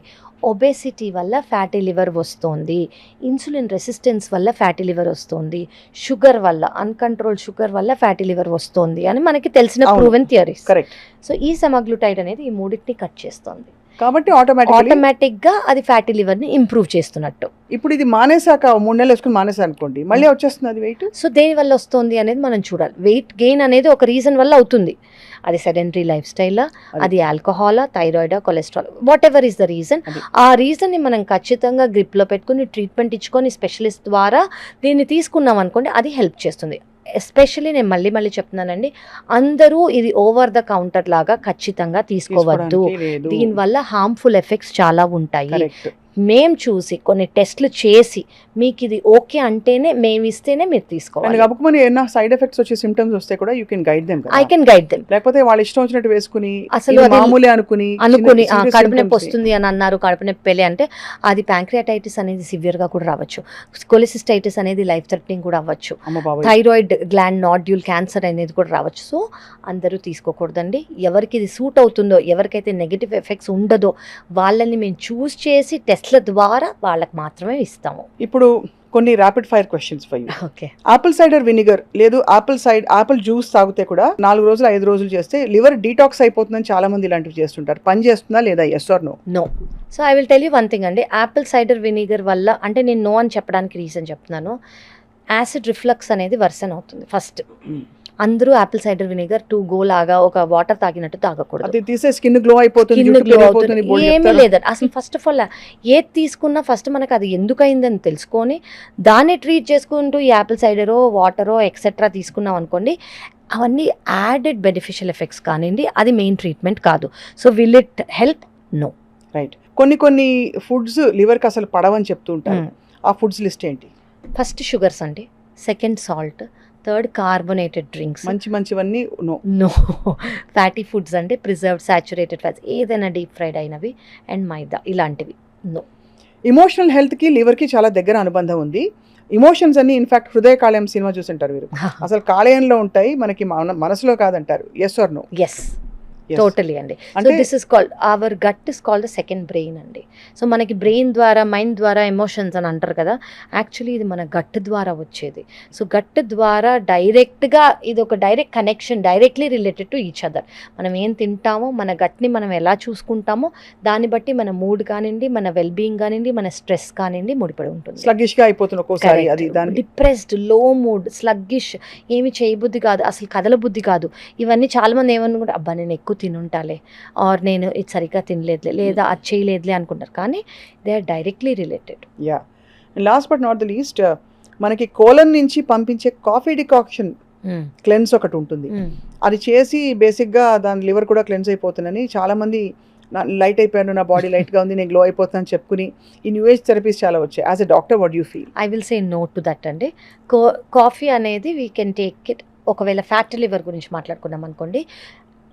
ఒబేసిటీ వల్ల ఫ్యాటీ లివర్ వస్తుంది, ఇన్సులిన్ రెసిస్టెన్స్ వల్ల ఫ్యాటీ లివర్ వస్తుంది, షుగర్ వల్ల అన్కంట్రోల్ షుగర్ వల్ల ఫ్యాటీ లివర్ వస్తుంది అని మనకి తెలిసిన ప్రూవెన్ థియరీస్.
కరెక్ట్.
సో ఈ సమాగ్లుటైడ్ అనేది ఈ మూడింటిని కట్ చేస్తుంది
కాబట్టి
ఆటోమేటిక్ గా అది ఫ్యాటీ లివర్ ని ఇంప్రూవ్ చేస్తున్నట్టు.
ఇప్పుడు ఇది మానేసాక 3 నెలలు వేసుకుని మానేసా అనుకోండి, మళ్ళీ వచ్చేస్తుంది అది వెయిట్.
సో దేని వల్ల వస్తుంది అనేది మనం చూడాలి. వెయిట్ గెయిన్ అనేది ఒక రీజన్ వల్ల అవుతుంది. అది సెడెంటరీ లైఫ్ స్టైలా, అది ఆల్కహాలా, థైరాయిడా, cholesterol, whatever is the reason. ఆ రీజన్ ని మనం ఖచ్చితంగా గ్రిప్ లో పెట్టుకుని ట్రీట్మెంట్ ఇచ్చుకొని స్పెషలిస్ట్ ద్వారా దీన్ని తీసుకున్నాం అనుకోండి, అది హెల్ప్ చేస్తుంది. ఎస్పెషల్లీ నేను మళ్ళీ చెప్తున్నానండి, అందరూ ఇది ఓవర్ ద కౌంటర్ లాగా ఖచ్చితంగా తీసుకోవద్దు. దీనివల్ల హార్మ్ఫుల్ ఎఫెక్ట్స్ చాలా ఉంటాయి. మేము చూసి కొన్ని టెస్ట్లు చేసి మీకు ఇది ఓకే అంటేనే మేము ఇస్తేనే మీరు తీసుకోవాలి.
ఏమైనా సైడ్ ఎఫెక్ట్స్ వచ్చే సిమ్టమ్స్ వస్తే కూడా you can guide them.
I can guide them.
లేకపోతే వాళ్ళు ఇష్టం వచ్చినట్టు వేసుకుని
అసలు
మామూలే అనుకుని
కడుపు నొప్పి వస్తుంది అని అన్నారు, కడుపు నొప్పి అంటే అది ప్యాంక్రియాటైటిస్ అనేది సివియర్ గా కూడా రావచ్చు, కొలెసిస్టైటిస్ అనేది లైఫ్ థ్రెటనింగ్ కూడా అవ్వచ్చు, థైరాయిడ్ గ్లాండ్ నాడ్యూల్ క్యాన్సర్ అనేది కూడా రావచ్చు. సో అందరూ తీసుకోకూడదండి. ఎవరికి ఇది సూట్ అవుతుందో, ఎవరికైతే నెగిటివ్ ఎఫెక్ట్స్ ఉండదో వాళ్ళని మేము చూస్ చేసి టెస్ట్ల ద్వారా వాళ్ళకి మాత్రమే ఇస్తాము.
ఇప్పుడు కొన్ని rapid fire questions for you.
Okay.
Apple cider vinegar లేదు ఆపిల్ జ్యూస్ తాగితే కూడా 4 రోజులు 5 రోజులు చేస్తే లివర్ డీటాక్స్ అయిపోతుందని చాలా మంది ఇలాంటివి చేస్తుంటారు. పని చేస్తుందా లేదా? Yes or no?
No. So I will tell you one thing అండి, ఆపిల్ సైడర్ వినిగర్ వల్ల అంటే నేను నో అని చెప్పడానికి రీజన్ చెప్తున్నాను. యాసిడ్ రిఫ్లక్స్ అనేది వర్సన్ అవుతుంది. ఫస్ట్ అందరూ apple cider vinegar to go లాగా ఒక వాటర్ తాగినట్టు తాగకూడదు.
స్కిన్ గ్లో అయిపోతుంది,
ఏమీ లేదండి. అసలు ఫస్ట్ ఆఫ్ ఆల్ ఏది తీసుకున్నా ఫస్ట్ మనకు అది ఎందుకు అయిందని తెలుసుకొని దాన్ని ట్రీట్ చేసుకుంటూ ఈ ఆపిల్ సైడరో వాటరో ఎక్సెట్రా తీసుకున్నాం అనుకోండి, అవన్నీ యాడెడ్ బెనిఫిషియల్ ఎఫెక్ట్స్ కానివ్వండి, అది మెయిన్ ట్రీట్మెంట్ కాదు. So will it help? No.
Right. కొన్ని ఫుడ్స్ లివర్కి అసలు పడవని చెప్తూ ఉంటారు. ఆ ఫుడ్స్ లిస్ట్ ఏంటి?
ఫస్ట్ షుగర్స్ అండి, second salt, third carbonated drinks,
మంచివన్నీ
నో. ఫ్యాటీ ఫుడ్స్ అంటే ప్రిజర్వ్డ్ సాచురేటెడ్ ఫ్యాట్స్, ఏదైనా డీప్ ఫ్రైడ్ అయినవి అండ్ మైదా ఇలాంటివి నో.
ఎమోషనల్ హెల్త్కి లివర్కి చాలా దగ్గర అనుబంధం ఉంది. ఎమోషన్స్ అన్ని ఇన్ఫాక్ట్ హృదయ కాలేయం సినిమా చూసింటారు మీరు, అసలు కాలేయంలో ఉంటాయి, మనకి మనసులో కాదంటారు. Yes or no?
Yes, totally అండి. So this is called our gut is called the second brain అండి. సో మనకి బ్రెయిన్ ద్వారా మైండ్ ద్వారా ఎమోషన్స్ అని అంటారు కదా, యాక్చువల్లీ ఇది మన గట్ ద్వారా వచ్చేది. సో గట్ ద్వారా డైరెక్ట్గా ఇది ఒక direct connection, directly related to each other. మనం ఏం తింటామో, మన గట్ని మనం ఎలా చూసుకుంటామో దాన్ని బట్టి మన మూడ్ కానివ్వండి, మన వెల్బీయింగ్ కానివ్వండి, మన స్ట్రెస్ కానివ్వండి ముడిపడి ఉంటుంది.
స్లగ్గిష్గా అయిపోతుంది ఒక్కోసారి,
డిప్రెస్డ్, లో మూడ్, స్లగ్గిష్, ఏమి చేయబుద్ధి కాదు, అసలు కదలబుద్ధి కాదు. ఇవన్నీ చాలా మంది ఏమనుకుంటే అబ్బా నేను ఎక్కువ తినుంటాలే, ఆర్ నేను ఇది సరిగ్గా తినలేదులే, లేదా అది చేయలేదులే అనుకుంటారు. కానీ they are directly related.
Yeah. Last but not the least, మనకి కోలన్ నుంచి పంపించే కాఫీ డికాక్షన్ క్లెన్స్ ఒకటి ఉంటుంది. అది చేసి బేసిక్గా దాని లివర్ కూడా క్లెన్స్ అయిపోతుందని చాలా మంది లైట్ అయిపోయాను, నా బాడీ లైట్గా ఉంది, నేను గ్లో అయిపోతానని చెప్పుకుని ఈ న్యూ ఏజ్ థెరపీస్ చాలా వచ్చాయి. As a doctor what you feel?
I will say no to that అండి. కాఫీ అనేది వీ కెన్ టేక్ ఇట్. ఒకవేళ ఫ్యాటీ లివర్ గురించి మాట్లాడుకున్నాం అనుకోండి,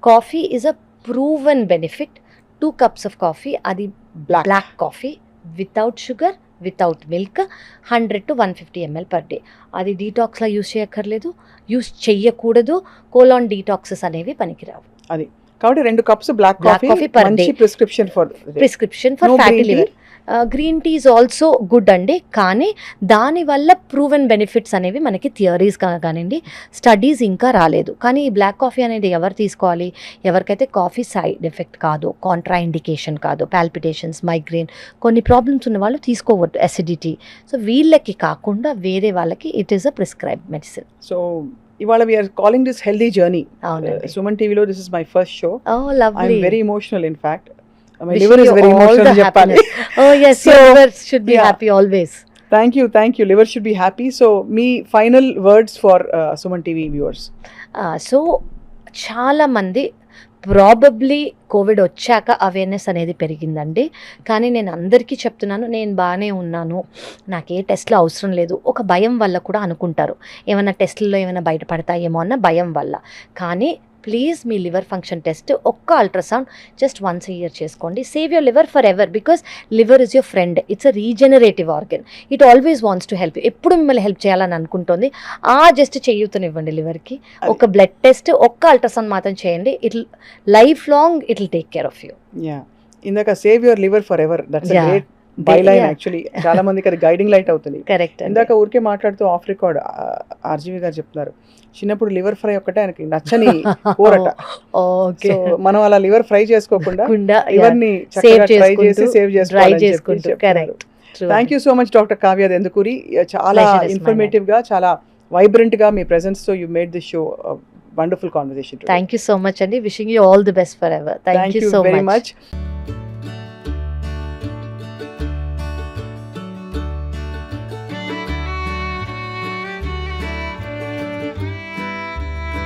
coffee is a proven benefit. 2 cups of coffee, అది black coffee without sugar, without milk, 100 to 150 ml per day. అది డీటాక్స్లా యూస్ చేయక్కర్లేదు, యూస్ చెయ్యకూడదు. కోలాన్ డీటాక్సెస్ అనేవి పనికిరావు.
అది కాబట్టి 2 cups black coffee
per day.
Prescription for
fatty liver. Green tea is also good అండి, కానీ దానివల్ల ప్రూవెన్ బెనిఫిట్స్ అనేవి మనకి థియరీస్ కానివ్వండి, స్టడీస్ ఇంకా రాలేదు. కానీ ఈ బ్లాక్ కాఫీ అనేది ఎవరు తీసుకోవాలి? ఎవరికైతే కాఫీ సైడ్ ఎఫెక్ట్ కాదు, కాంట్రా ఇండికేషన్ కాదు, పాల్పిటేషన్స్, మైగ్రేన్, కొన్ని ప్రాబ్లమ్స్ ఉన్న వాళ్ళు తీసుకోవద్దు, అసిడిటీ. సో వీళ్ళకి కాకుండా వేరే వాళ్ళకి it is a prescribed medicine.
So ఇవాళ we are calling this healthy journey. Suman టీవీలో this is my first show.
Oh lovely.
I'm very emotional in fact. Liver is very emotional చెప్పాలి.
Oh yes,
So,
your liver should be
yeah.
happy always.
Thank you liver should be happy. So me final words for Suman TV viewers.
So చాలామంది ప్రాబబ్లీ కోవిడ్ వచ్చాక అవేర్నెస్ అనేది పెరిగిందండి. కానీ నేను అందరికీ చెప్తున్నాను, నేను బాగానే ఉన్నాను, నాకు ఏ టెస్ట్లు అవసరం లేదు. ఒక భయం వల్ల కూడా అనుకుంటారు, ఏమైనా టెస్ట్లో ఏమైనా బయటపడతాయేమో అన్న భయం వల్ల. కానీ ప్లీజ్ మీ లివర్ ఫంక్షన్ టెస్ట్ ఒక్క ultrasound just once a year చేసుకోండి. Save your liver forever, because liver is your friend. It's a regenerative organ. It always wants to help. ఎప్పుడు మిమ్మల్ని హెల్ప్ చేయాలని అనుకుంటుంది. జస్ట్ చేయూతనివ్వండి లివర్కి. ఒక బ్లడ్ టెస్ట్, ఒక్క అల్ట్రాసౌండ్ మాత్రం చేయండి. It life long it will take care of you.
Yeah, ఇందాక save your liver forever, that's
Yeah.
Great byline.
Yeah.
Actually చాలా మందికి అది గైడింగ్ లైట్ అవుతుంది.
కరెక్ట్.
ఇందాక ఊరికే మాట్లాడుతూ ఆఫ్ రికార్డ్ ఆర్జీవి గారు చెప్తున్నారు, చిన్నప్పుడు లివర్ ఫ్రై ఒక్కటే ఆయనకి నచ్చని కూరట.
ఓకే.
సో మనం అలా లివర్ ఫ్రై చేసుకోకుండా లివర్ ని
సేవ్
చక్కగా ట్రై చేసి
చేసుకుంటూ
సేవ్
డ్రై చేసుకుంటూ. Correct.
Thank you so much doctor Kavya Dendukuri. చాలా
Pleasure is mine.
ఇన్ఫర్మేటివ్ గా, చాలా వైబ్రెంట్ గా మీ ప్రెజెన్స్ తో you made this show wonderful conversation.
Thank you so much అండి. Wishing you all the best forever. Thank you so
very
much.
Much.